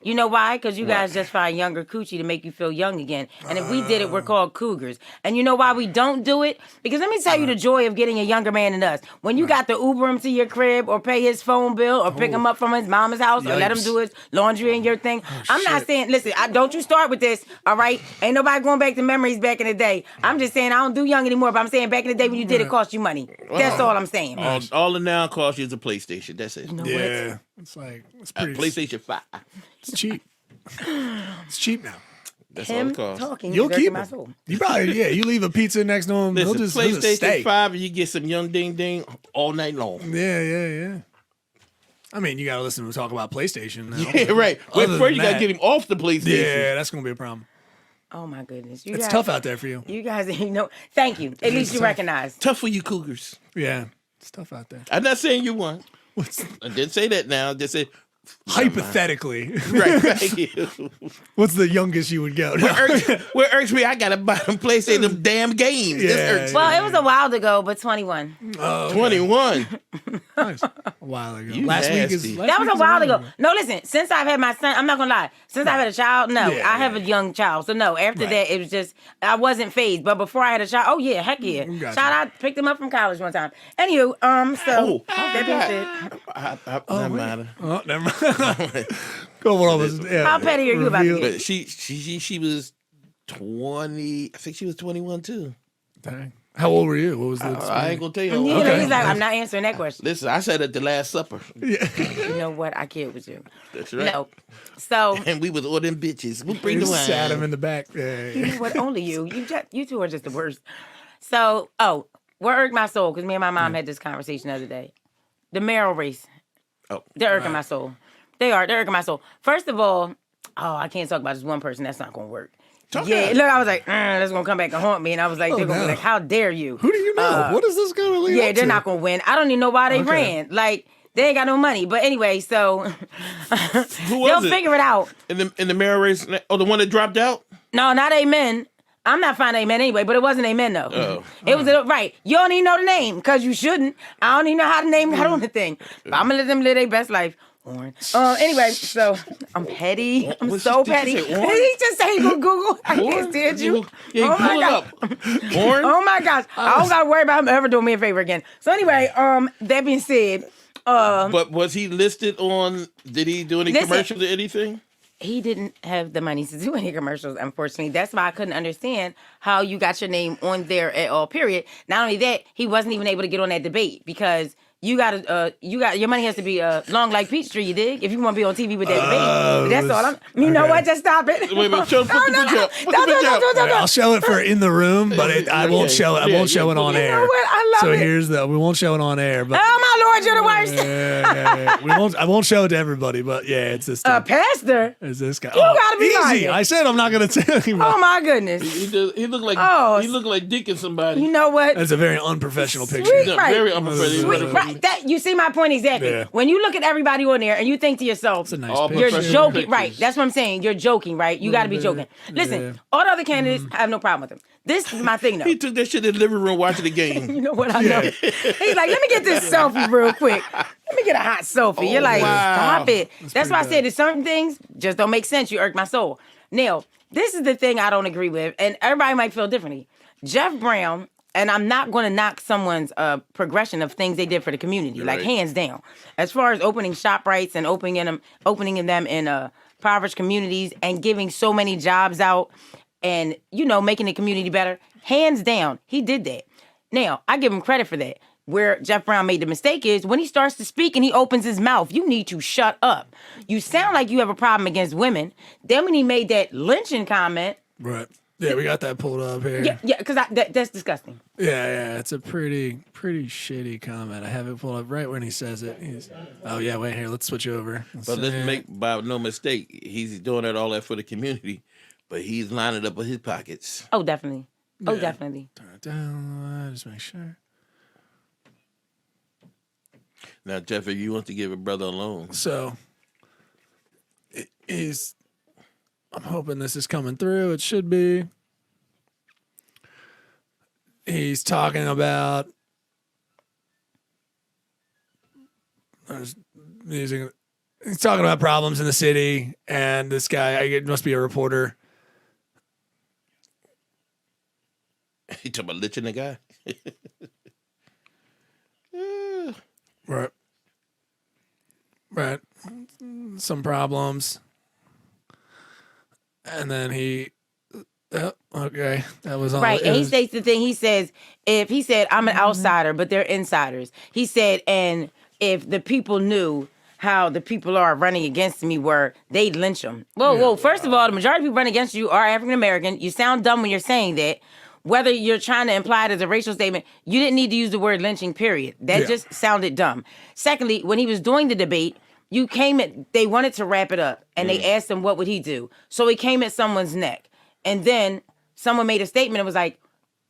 You know why? Because you guys just find younger coochie to make you feel young again. And if we did it, we're called cougars. And you know why we don't do it? Because let me tell you the joy of getting a younger man than us. When you got to Uber him to your crib or pay his phone bill or pick him up from his mama's house or let him Yikes. do his laundry and your thing. I'm not saying, listen, don't you start with this, all right? Ain't nobody going back to memories back in the day. I'm just saying I don't do young anymore, but I'm saying back in the day when you did it cost you money. That's all I'm saying. All it now costs you is a PlayStation. That's it. You know what? Yeah. It's like, it's pretty. PlayStation 5. It's cheap. It's cheap now. That's all Him it costs. talking You'll is irking keep my him. soul. You probably, you leave a pizza next to him. Listen, he'll just PlayStation stay. 5, and you get some young ding ding all night long. Yeah. I mean, you got to listen to him talk about PlayStation now. Yeah, right. Wait, Other first you than got to that- get him off the PlayStation. Yeah, that's going to be a problem. Oh my goodness. It's tough out there for you. You guys, thank you. At least you recognize. Tough for you cougars. Yeah. It's tough out there. I'm not saying you won. What's I didn't say that now. I just said, hypothetically? right. What's the youngest you would go? What irks me, I got to buy them PlayStation, them damn games. Yeah, This irks Well, it was a while ago, but 21. me. 21. Nice. A while ago. You Last week nasty. is. That was a while ago. No, listen. Since I've had my son, I'm not gonna lie. Since I've had a child, no, Yeah, I have a young child. So no, after that, it was just I wasn't phased. But before I had a child, oh yeah, heck yeah. Gotcha. Shout out, picked him up from college one time. Anywho, so that being said, Never mind. Oh, never mind. Coleman was. Yeah, how petty are you about to revealed- get? But she was 20. I think she was 21 too. Dang. How old were you? What was the? I ain't gonna tell you. You how know, old. he's like, I'm not answering that question. Listen, I said at the Last Supper. You know what? I kid with you. That's right. No. So And we was ordering bitches. We bring You the wine. sat him in the back. Yeah. you know what? Only you. You two are just the worst. So, what irked my soul? Because me and my mom had this conversation the other day. The mayoral race. Oh, They're irking my soul. They're irking my soul. First of all, I can't talk about just one person. That's not going to work. Look, I was like, that's going to come back and haunt me. And I was like, they're going to be like, how dare you? Who do you know? What is this going to lead Yeah, up they're to? not going to win. I don't even know why they ran. Like, they ain't got no money. But anyway, so who they'll was it? figure it out. In the mayor race? Oh, the one that dropped out? No, not Amen. I'm not finding Amen anyway, but it wasn't Amen though. Oh. It was right. You don't even know the name because you shouldn't. I don't even know how to name that on the thing. But I'm gonna let them live their best life. Orange. Anyway, so I'm petty. I'm What's so this- did petty. you say orange? He just say go Google. I can't stand you. Yeah, Oh my pull it God. up. Orange? Oh my gosh. I don't gotta worry about him ever doing me a favor again. So anyway, that being said, But was he listed on? Did he do any Listen. commercials or anything? he didn't have the money to do any commercials, unfortunately. That's why I couldn't understand how you got your name on there at all, period. Not only that, he wasn't even able to get on that debate because your money has to be long like Peachtree, you dig? If you want to be on TV with that debate. That's all You know what? Just stop it. Wait, show put the picture up. Put the picture up. Don't. I'll show it for in the room, but I won't show it. I won't show it on You air. know what? I love So it. we won't show it on air. But Oh my Lord, you're the worst. yeah. I won't show it to everybody. But yeah, it's this. Pastor? It's this guy. You gotta be easy. lying. I said I'm not gonna tell anybody. Oh my goodness. He looked like he looked like Deacon somebody. You know what? That's a very unprofessional picture. Sweet. Yeah, Right. very unprofessional. Sweet, right. That you see my point exactly. Yeah. When you look at everybody on there and you think to yourself, It's a nice All picture. you're professional joking, pictures. right? That's what I'm saying. You're joking, right? You got to be joking. Listen, Yeah. all the other candidates, I have no problem with them. This is my thing, though. He took that shit in the living room watching the game. You know what I know? He's like, let me get this selfie real quick. Let me get a hot selfie. You're like, wow. stop it. That's why I pretty said there's certain things just don't make sense. You irk my soul. Now, this is the thing I don't agree with, and everybody might feel differently. Jeff Brown, and I'm not going to knock someone's progression of things they did for the community, like Right. hands down. As far as opening ShopRites and opening them in impoverished communities and giving so many jobs out and, making the community better, hands down, he did that. Now, I give him credit for that. Where Jeff Brown made the mistake is when he starts to speak and he opens his mouth, you need to shut up. You sound like you have a problem against women. Then when he made that lynching comment, Right. Yeah, we got that pulled up here. yeah, because that's disgusting. Yeah, it's a pretty shitty comment. I have it pulled up right when he says it. Oh yeah, wait here. Let's switch over. But let's make by no mistake, he's doing all that for the community, but he's lining up with his pockets. Oh, definitely. Oh, definitely. Turn it down. Just make sure. Now, Jeff, if you want to give a brother a loan, So I'm hoping this is coming through. It should be. He's talking about he's talking about problems in the city, and this guy, it must be a reporter. he talking about lynching the guy. Right. Some problems. And then okay, that was on. Right. And he it was- states the thing. He said, I'm an outsider, but they're insiders. He said, and if the people knew how the people are running against me they'd lynch them. Whoa. First of all, the majority of people running against you are African American. You sound dumb when you're saying that. Whether you're trying to imply it as a racial statement, you didn't need to use the word lynching, period. That just sounded dumb. Secondly, when he was doing the debate, they wanted to wrap it up, and they asked him what would he do. So he came at someone's neck. And then someone made a statement and was like,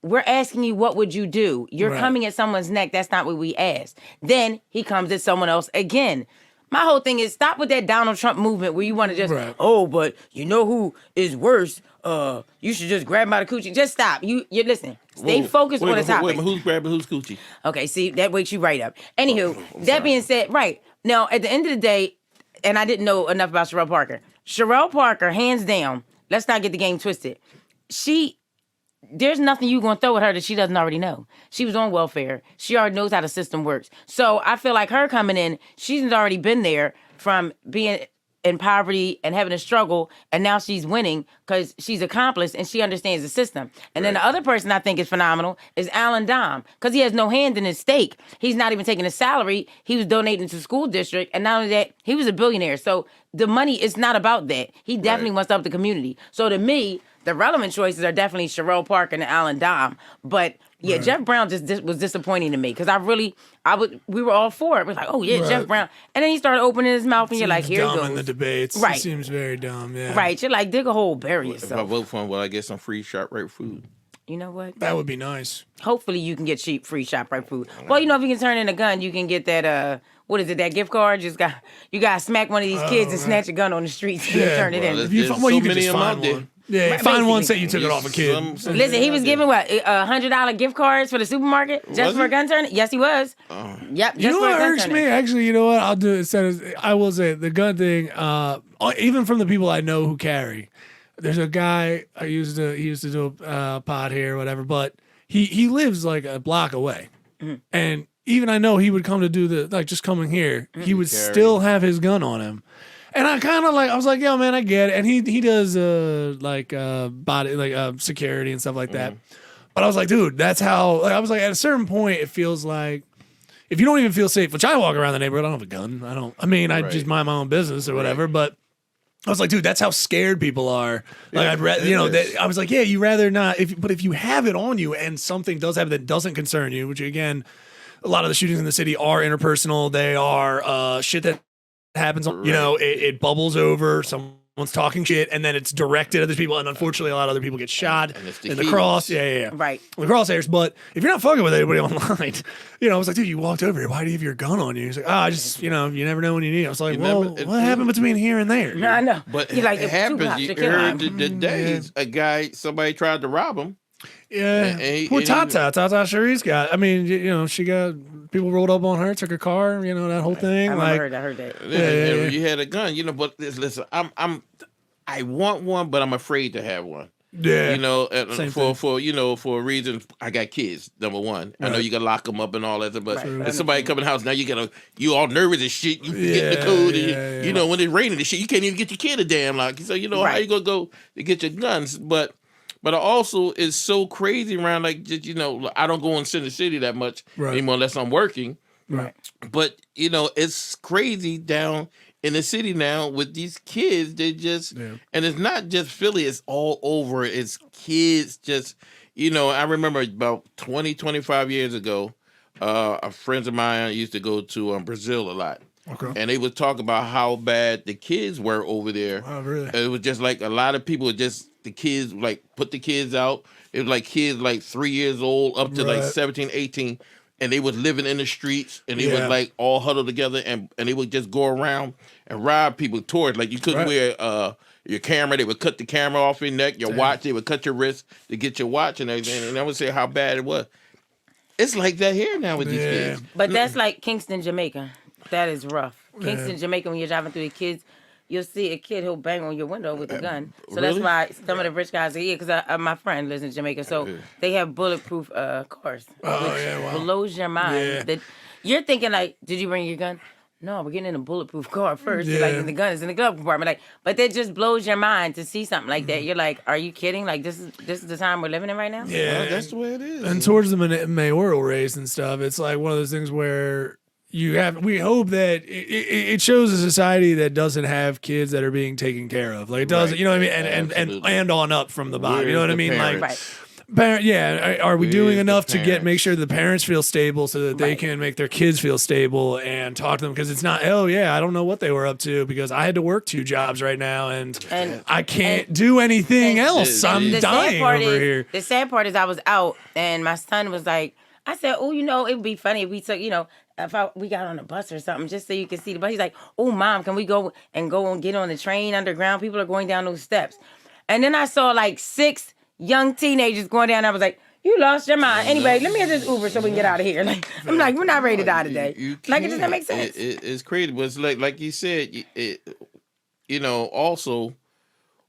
we're asking you, what would you do? You're coming at someone's neck. That's not what we asked. Then he comes at someone else again. My whole thing is stop with that Donald Trump movement where you want to just, but you know who is worse? you should just grab him by the coochie. Just stop. You listen. Stay focused on the topic. Wait, who's grabbing who's coochie? Okay, see, that wakes you right up. Anywho, that being said, right. Now, at the end of the day, and I didn't know enough about Sherelle Parker. Sherelle Parker, hands down, let's not get the game twisted. There's nothing you gonna throw at her that she doesn't already know. She was on welfare. She already knows how the system works. So I feel like her coming in, she's already been there from being in poverty and having a struggle, and now she's winning because she's accomplished and she understands the system. And then the other person I think is phenomenal is Alan Dom, because he has no hand in his stake. He's not even taking a salary. He was donating to the school district, and not only that, he was a billionaire. So the money is not about that. He definitely wants to help the community. So to me, the relevant choices are definitely Sherelle Parker and Alan Dom. But yeah, Jeff Brown just was disappointing to me because we were all for it. We're like, oh yeah, Jeff Brown. And then he started opening his mouth and you're like, here he goes. Dumb in the debates. Right. It seems very dumb, yeah. Right. You're like, dig a hole, bury If I yourself. vote for him, will I get some free ShopRite food? You know what? That would be nice. Hopefully you can get cheap free ShopRite food. Well, you know, if you can turn in a gun, you can get that what is it, that gift card? You gotta smack one of these kids and snatch a gun on the streets and turn it in. There's You so can many just of them find out there. one. Yeah, Right, find one, basically. say you took it off a kid. Listen, he was giving what, $100 gift cards for the supermarket just for a gun turn? Yes, he was. Yep, just You know for a what gun irks turn. me? Actually, you know what? I'll do it instead of, I will say the gun thing, even from the people I know who carry. There's a guy he used to do a pod here or whatever, but he lives like a block away. And even I know he would come to do just coming here, he would still have his gun on him. And I kind of I was like, yo, man, I get it. And he does body security and stuff like that. But I was like, dude, that's how. I was like, at a certain point, it feels like if you don't even feel safe, which I walk around the neighborhood, I don't have a gun. I just mind my own business or whatever. But I was like, dude, that's how scared people are. Like, I'd rather, I was like, yeah, you rather not. But if you have it on you and something does happen that doesn't concern you, which again, a lot of the shootings in the city are interpersonal. They are shit that happens, it bubbles over, someone's talking shit, and then it's directed at other people, and unfortunately a lot of other people get shot in the cross. Right. The crosshairs. But if you're not fucking with anybody online, I was like, dude, you walked over here, why do you have your gun on you? He's like, I just, you never know when you need it. I was like, what happened between here and there? No, I know. But He's like, it happens. You heard the days somebody tried to rob him. Yeah. Poor Tata Shari's got, she got people rolled up on her, took her car, that whole thing. I heard that. Yeah. You had a gun, but listen, I want one, but I'm afraid to have one. Yeah. For reasons, I got kids, number one. Right. I know you gotta lock them up and all that, but if somebody come in the house, now you all nervous and shit, you get the code, and when it's raining and shit, you can't even get your kid a damn lock. So, how you gonna go to get your guns? But also, it's so crazy around, I don't go in Center City that much anymore unless I'm working. Right. But, it's crazy down in the city now with these kids. They just, and it's not just Philly, it's all over. It's kids just, I remember about 20, 25 years ago, friends of mine used to go to Brazil a lot. Okay. And they would talk about how bad the kids were over there. Oh, really? It was just like a lot of people the kids put the kids out. It was like kids 3 years old up to 17, 18. And they was living in the streets and they was all huddled together and they would just go around and rob people towards. Like you couldn't wear your camera. They would cut the camera off your neck, your watch. They would cut your wrist to get your watch and everything. And I would say how bad it was. It's like that here now with these kids. But that's like Kingston, Jamaica. That is rough. Kingston, Jamaica, when you're driving through the kids, you'll see a kid who'll bang on your window with a gun. So that's why some of the rich guys are here, because my friend lives in Jamaica, so they have bulletproof cars. Which blows your mind. Yeah. That you're thinking did you bring your gun? No, we're getting in a bulletproof car first. You're and the gun is in the glove compartment. But that just blows your mind to see something like that. You're like, are you kidding? This is the time we're living in right now? Yeah. Well, that's the way it is. And towards the mayoral race and stuff, it's like one of those things where we hope that it shows a society that doesn't have kids that are being taken care of. Like it doesn't, you know what I mean? And on up from the bottom. You know what I mean? Are we doing enough to make sure the parents feel stable so that they can make their kids feel stable and talk to them? Because it's not, I don't know what they were up to because I had to work 2 jobs right now and I can't do anything else. I'm dying over here. The sad part is I was out and my son was like, I said, it would be funny if we took, if we got on a bus or something, just so you can see the bus. He's like, Mom, can we go and get on the train underground? People are going down those steps. And then I saw like 6 young teenagers going down. I was like, you lost your mind. Anyway, let me get this Uber so we can get out of here. Like, I'm like, we're not ready to die today. Like, it doesn't make sense. It's crazy. But it's like you said, also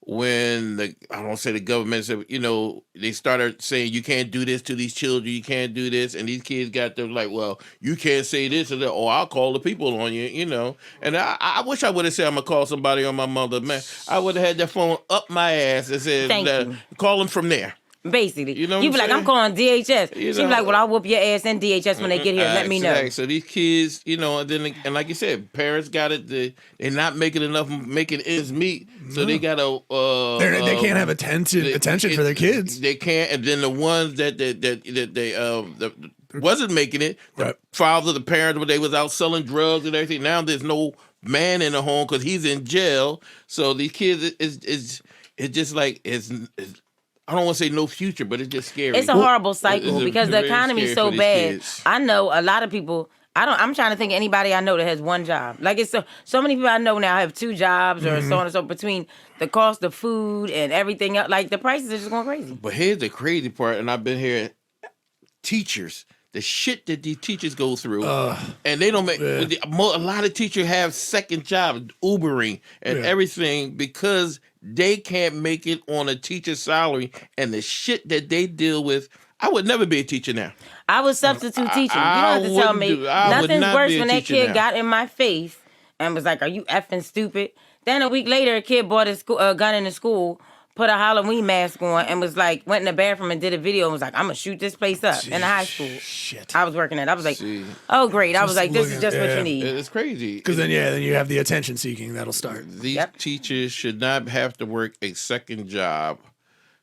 when I don't say the government said, they started saying you can't do this to these children, you can't do this, and these kids got them like, well, you can't say this or that, or I'll call the people on you, And I wish I would have said I'm gonna call somebody on my mother, man. I would have had that phone up my ass and said, call them from there. Basically, you be like, I'm calling DHS. She'd be like, well, I'll whoop your ass in DHS when they get here. Let me know. So these kids, and like you said, parents got it. They're not making ends meet, so they got to. They can't have attention for their kids. They can't, and then the ones that wasn't making it, the father, the parents, when they was out selling drugs and everything. Now there's no man in the home because he's in jail. So these kids it's just like it's I don't want to say no future, but it's just scary. It's a horrible cycle because the economy is so bad. Kids. I know a lot of people. I'm trying to think of anybody I know that has one job. Like, it's so many people I know now have 2 jobs or so on and so between the cost of food and everything else. Like, the prices are just going crazy. But here's the crazy part, and I've been hearing teachers, the shit that these teachers go through, and they don't make. A lot of teachers have second jobs, Ubering and everything because they can't make it on a teacher's salary, and the shit that they deal with. I would never be a teacher now. I was substitute teaching. You don't have to tell me. Nothing's worse when that kid got in my face and was like, are you effing stupid? Then a week later, a kid bought a gun in the school, put a Halloween mask on, and was like, went in the bathroom and did a video and was like, I'm going to shoot this place up in the high school. Shit. I was working at. I was like, oh, great. I was like, this is just what you need. It's crazy. Because then you have the attention seeking that'll start. These teachers should not have to work a second job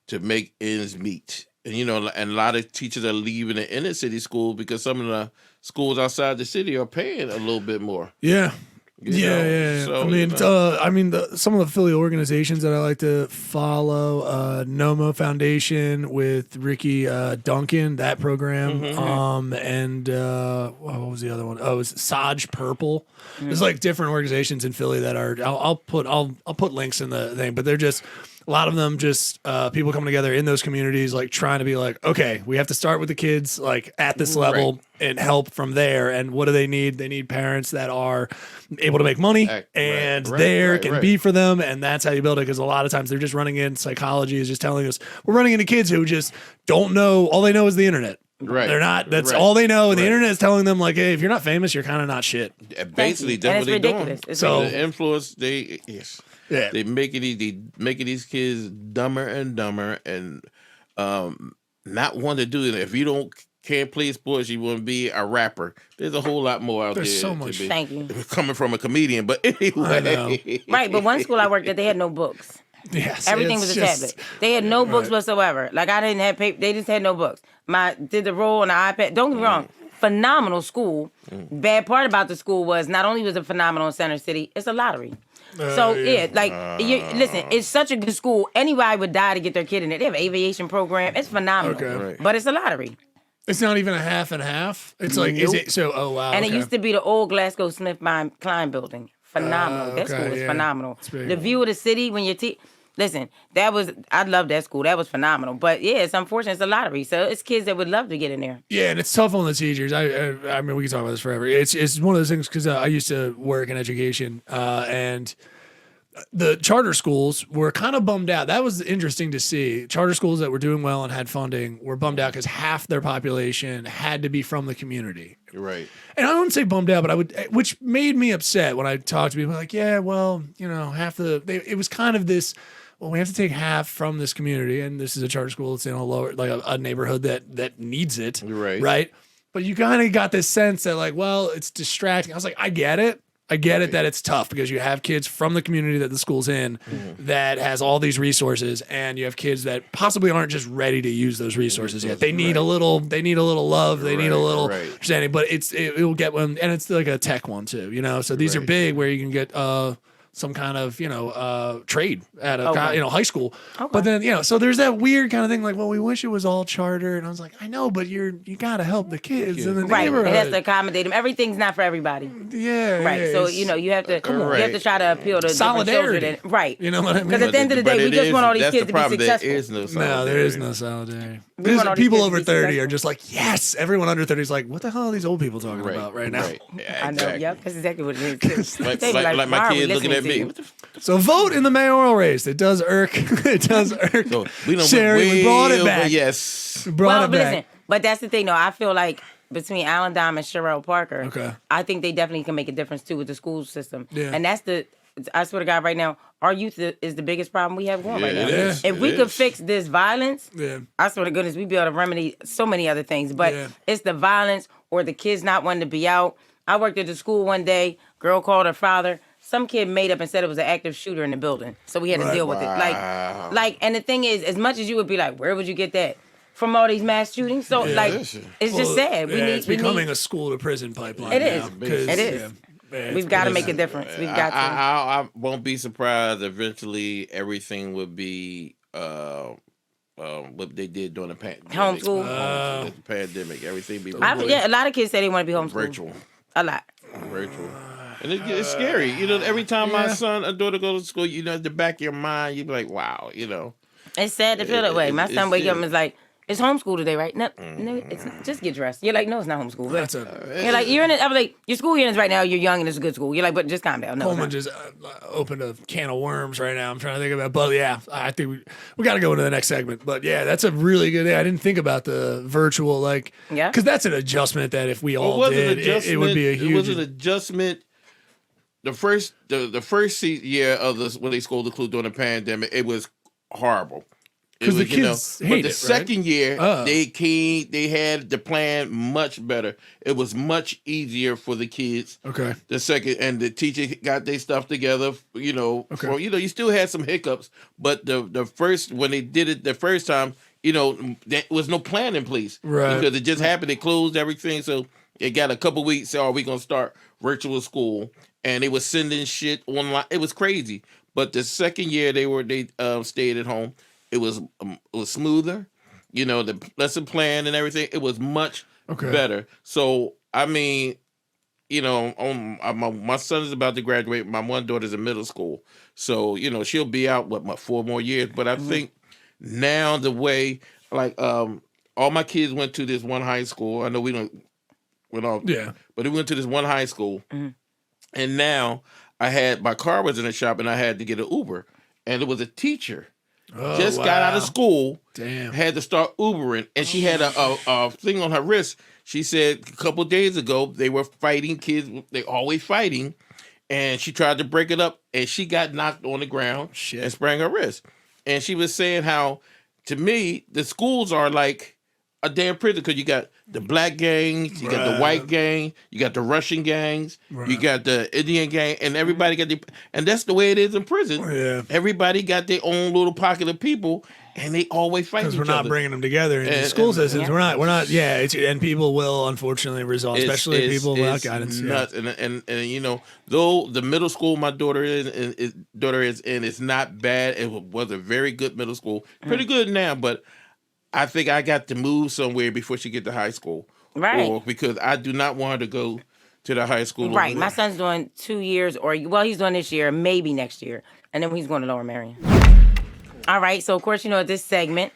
to make ends meet. And, and a lot of teachers are leaving the inner city school because some of the schools outside the city are paying a little bit more. Yeah. Yeah. So, some of the Philly organizations that I like to follow, Nomo Foundation with Ricky Duncan, that program, and what was the other one? Oh, it was Saj Purple. There's like different organizations in Philly that are. I'll put links in the thing, but they're just. A lot of them just people coming together in those communities, like trying to be like, okay, we have to start with the kids like at this level and help from there. And what do they need? They need parents that are able to make money and can be for them. And that's how you build it. Because a lot of times they're just running in. Psychology is just telling us we're running into kids who just don't know. All they know is the internet. Right. They're not. That's all they know. And the internet is telling them like, hey, if you're not famous, you're kind of not shit. Basically, that's what they're doing. So the influence, they making these kids dumber and dumber, and not want to do it. If you can't play sports, you want to be a rapper. There's a whole lot more out there. There's so much. Thank you. Coming from a comedian, but anyway. Right, but one school I worked at, they had no books. Yes, everything was a tablet. They had no books whatsoever. Like, I didn't have paper. They just had no books. Did the roll on the iPad. Don't get me wrong. Phenomenal school. Bad part about the school was not only was it phenomenal in Center City, it's a lottery. Listen, it's such a good school. Anybody would die to get their kid in it. They have an aviation program. It's phenomenal. But it's a lottery. It's not even a half and half. It's like, is it so? Oh wow. And it used to be the old Glasgow Smith Klein building. Phenomenal. That school was phenomenal. The view of the city when you're listen, I love that school. That was phenomenal. But yeah, it's unfortunate. It's a lottery. So it's kids that would love to get in there. Yeah, and it's tough on the teachers. I mean, we can talk about this forever. It's one of those things because I used to work in education and the charter schools were kind of bummed out. That was interesting to see. Charter schools that were doing well and had funding were bummed out because half their population had to be from the community. Right. And I wouldn't say bummed out, but which made me upset when I talked to people like, yeah, well, it was kind of this, well, we have to take half from this community, and this is a charter school. It's in a lower, like a neighborhood that needs it. Right. Right. But you kind of got this sense that like, well, it's distracting. I was like, I get it. That it's tough because you have kids from the community that the school's in that has all these resources, and you have kids that possibly aren't just ready to use those resources yet. They need a little love. They need a little understanding, but it will get one, and it's like a tech one too, So these are big where you can get some kind of, trade at a, Okay. high school. Okay. But then, so there's that weird kind of thing like, well, we wish it was all charter. And I was like, I know, but you got to help the kids in the Right. neighborhood. It has to accommodate them. Everything's not for everybody. Yeah. Right. yeah, So, it's- you have to Right. you have to try to appeal to Solidarity. different children. Right. You know what I mean? Because at the end of the day, we just want all these kids to be successful. There is no No, there is solidarity. no solidarity. We want all these People kids to over be 30 are successful. just like, yes. Everyone under 30 is like, what the hell are these old people talking about right now? Right. Yeah, I know. exactly. Yep. That's exactly what it is. Like, They be like why my are we kids looking listening at to me. you? What the So vote in the mayoral race. It does irk. It does irk. So we don't Shari, we brought it back. Yes. We brought Well, it but back. listen, but that's the thing, though. I feel like between Alan Dime and Sherelle Parker, Okay. I think they definitely can make a difference too with the school system. Yeah. And I swear to God, right now, our youth is the biggest problem we have going right now. it is. If It we could is. fix this violence, Yeah. I swear to goodness, we'd be able to remedy so many other things. But Yeah. it's the violence or the kids not wanting to be out. I worked at the school one day. Girl called her father. Some kid made up and said it was an active shooter in the building. So we had to Right. deal with it. Like, and the thing is, as much as you would be like, where would you get that? From all these mass shootings? So, it's just sad. It's becoming a school to prison pipeline. It now, is. 'cause, It is. We've got to make a difference. We've got to. I won't be surprised. Eventually, everything would be what they did during the pandemic. Homeschool. The pandemic. Everything be A lot of kids say they want to be homeschooled. virtual. A lot. Virtual. And it's scary. Every time my son or daughter go to school, at the back of your mind, you be like, wow, It's sad to feel that way. My son it's wake up serious. and is like, it's homeschool today, right? No, it's just get dressed. You're like, no, it's not homeschool. But you're like, you're in it. I'm like, your school year is right now. You're young and it's a good school. You're like, but just calm down. No, Coleman just opened a can of worms right now. I'm trying to think about, but yeah, I think we got to go into the next segment. But yeah, that's a really good. I didn't think about the virtual, Yeah. because that's an adjustment that if we all did, it would be a huge. It was an adjustment. The first year of when they school the clue during the pandemic, it was horrible. It 'Cause the was, kids hate but it, the right? second year, they had the plan much better. It was much easier for the kids. Okay. The second, and the teacher got their stuff together. Okay. You still had some hiccups, but the first when they did it the first time, there was no plan in place, Right. Because it just happened. They closed everything, so it got a couple weeks. So, we gonna start virtual school, and they was sending shit online. It was crazy. But the second year they stayed at home. It was smoother, the lesson plan and everything. It was much better. So I mean, my son is about to graduate. My one daughter's in middle school, so she'll be out 4 more years. But I think now the way all my kids went to this one high school. I know we don't went off, but they went to this one high school, and now my car was in the shop and I had to get an Uber, and it was a teacher. Just got out of school, had to start Ubering, and she had a thing on her wrist. She said a couple of days ago they were fighting kids. They always fighting, and she tried to break it up, and she got knocked on the ground and sprained her wrist. And she was saying how, to me, the schools are like a damn prison because you got the black gangs, you got the white gang, you got the Russian gangs, you got the Indian gang, and everybody got and that's the way it is in prison. Yeah. Everybody got their own little pocket of people, and they always fight each other. Because we're not bringing them together in the school systems. We're not. Yeah, and people will unfortunately result, especially people without guidance. Nuts. And though the middle school my daughter is in is not bad. It was a very good middle school, pretty good now, but I think I got to move somewhere before she get to high school, Right. Because I do not want her to go to the high school. Right. My son's doing 2 years, he's doing this year, maybe next year, and then he's going to Lower Merion. All right. So, of course, this segment,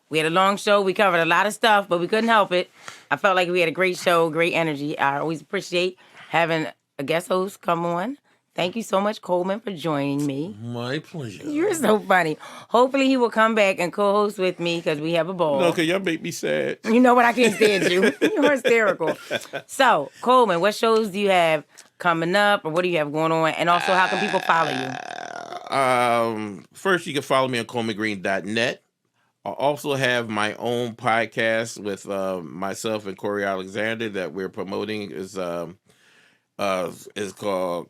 we had a long show. We covered a lot of stuff, but we couldn't help it. I felt like we had a great show, great energy. I always appreciate having a guest host come on. Thank you so much, Coleman, for joining me. My pleasure. You're so funny. Hopefully he will come back and co-host with me because we have a ball. No, because y'all make me sad. You know what? I can't stand you. You're hysterical. So, Coleman, what shows do you have coming up, or what do you have going on? And also, how can people follow you? First, you can follow me on colemangreen.net. I also have my own podcast with myself and Corey Alexander that we're promoting. Is called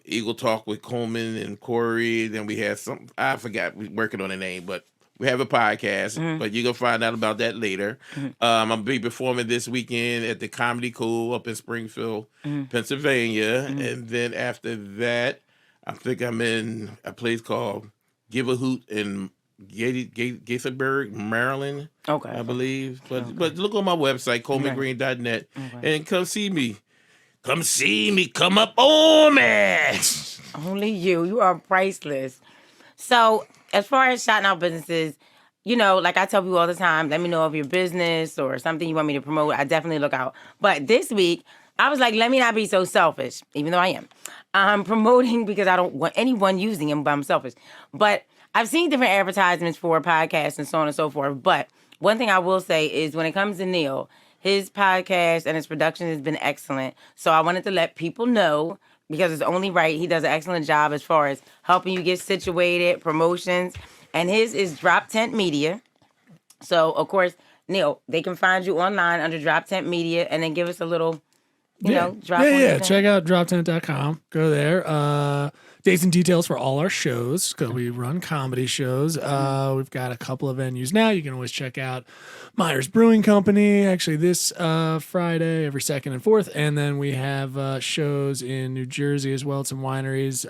Eagle Talk with Coleman and Corey. Then we have I forgot, we're working on a name, but we have a podcast, but you're going to find out about that later. I'm going to be performing this weekend at the Comedy Cool up in Springfield, Pennsylvania. And then after that, I think I'm in a place called Give a Hoot in Gaithersburg, Maryland. Okay. I believe. But look on my website, colemangreen.net, and come see me. Come see me. Come up on me. Only you are priceless. So as far as shouting out businesses, you know, like I tell people all the time, let me know of your business or something you want me to promote. I definitely look out. But this week, I was like, let me not be so selfish, even though I am. I'm promoting because I don't want anyone using them, but I'm selfish. But I've seen different advertisements for podcasts and so on and so forth. But one thing I will say is when it comes to Neil, his podcast and his production has been excellent. So I wanted to let people know, because it's only right. He does an excellent job as far as helping you get situated, promotions. And his is Drop Tent Media. So, of course, Neil, they can find you online under Drop Tent Media, and then give us a little, you know, drop on your thing. Check out droptent.com. Go there. Dates and details for all our shows, because we run comedy shows. We've got a couple of venues now. You can always check out Myers Brewing Company, actually this Friday, every 2nd and 4th. And then we have shows in New Jersey as well at some wineries.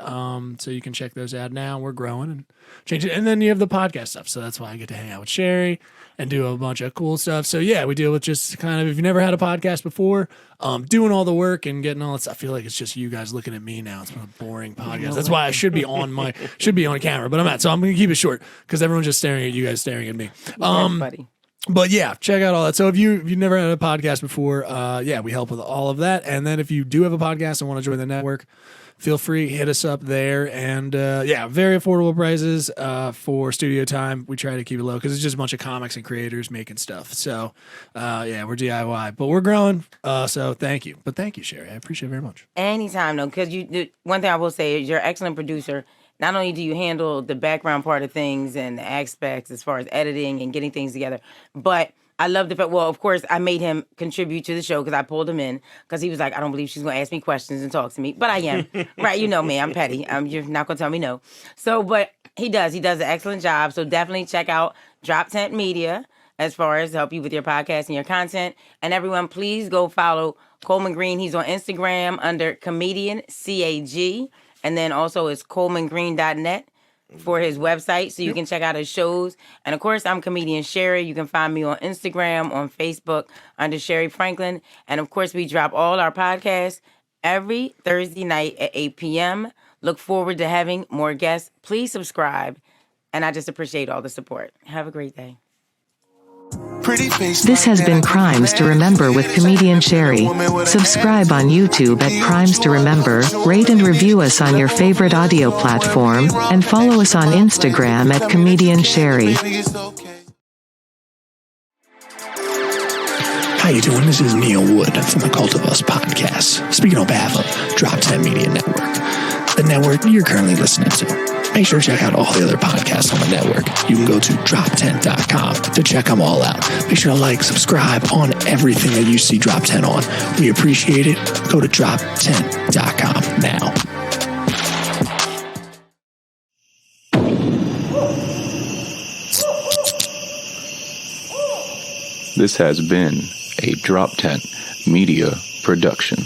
So you can check those out now. We're growing and changing. And then you have the podcast stuff. So that's why I get to hang out with Shari and do a bunch of cool stuff. So yeah, we deal with just kind of, if you've never had a podcast before, doing all the work and getting all that stuff. I feel like it's just you guys looking at me now. It's been a boring podcast. That's why I should be on camera, but I'm not. So I'm going to keep it short because everyone's just staring at you guys, staring at me. That's funny. But yeah, check out all that. So if you've never had a podcast before, we help with all of that. And then if you do have a podcast and want to join the network, feel free, hit us up there. And very affordable prices for studio time. We try to keep it low because it's just a bunch of comics and creators making stuff. So we're DIY, but we're growing. So thank you. But thank you, Shari. I appreciate it very much. Anytime, though, because one thing I will say is you're an excellent producer. Not only do you handle the background part of things and the aspects as far as editing and getting things together, but I love the fact, well, of course, I made him contribute to the show because I pulled him in because he was like, I don't believe she's going to ask me questions and talk to me. But I am. Right, you know me. I'm petty. You're not going to tell me no. So, but he does. He does an excellent job. So definitely check out Drop Tent Media as far as help you with your podcast and your content. And everyone, please go follow Coleman Green. He's on Instagram under Comedian CAG. And then also it's colemangreen.net for his website, so you can check out his shows. And of course, I'm comedian Shari. You can find me on Instagram, on Facebook under Shari Franklin. And of course, we drop all our podcasts every Thursday night at 8 p.m. Look forward to having more guests. Please subscribe. And I just appreciate all the support. Have a great day. This has been Crimes to Remember with comedian Shari. Subscribe on YouTube at Crimes to Remember, rate and review us on your favorite audio platform, and follow us on Instagram at comedian Shari. How you doing? This is Neil Wood from the Cult of Us podcast, speaking on behalf of Drop 10 Media Network, the network you're currently listening to. Make sure to check out all the other podcasts on the network. You can go to droptent.com to check them all out. Make sure to like, subscribe on everything that you see Drop 10 on. We appreciate it. Go to droptent.com now. This has been a Drop Tent Media production.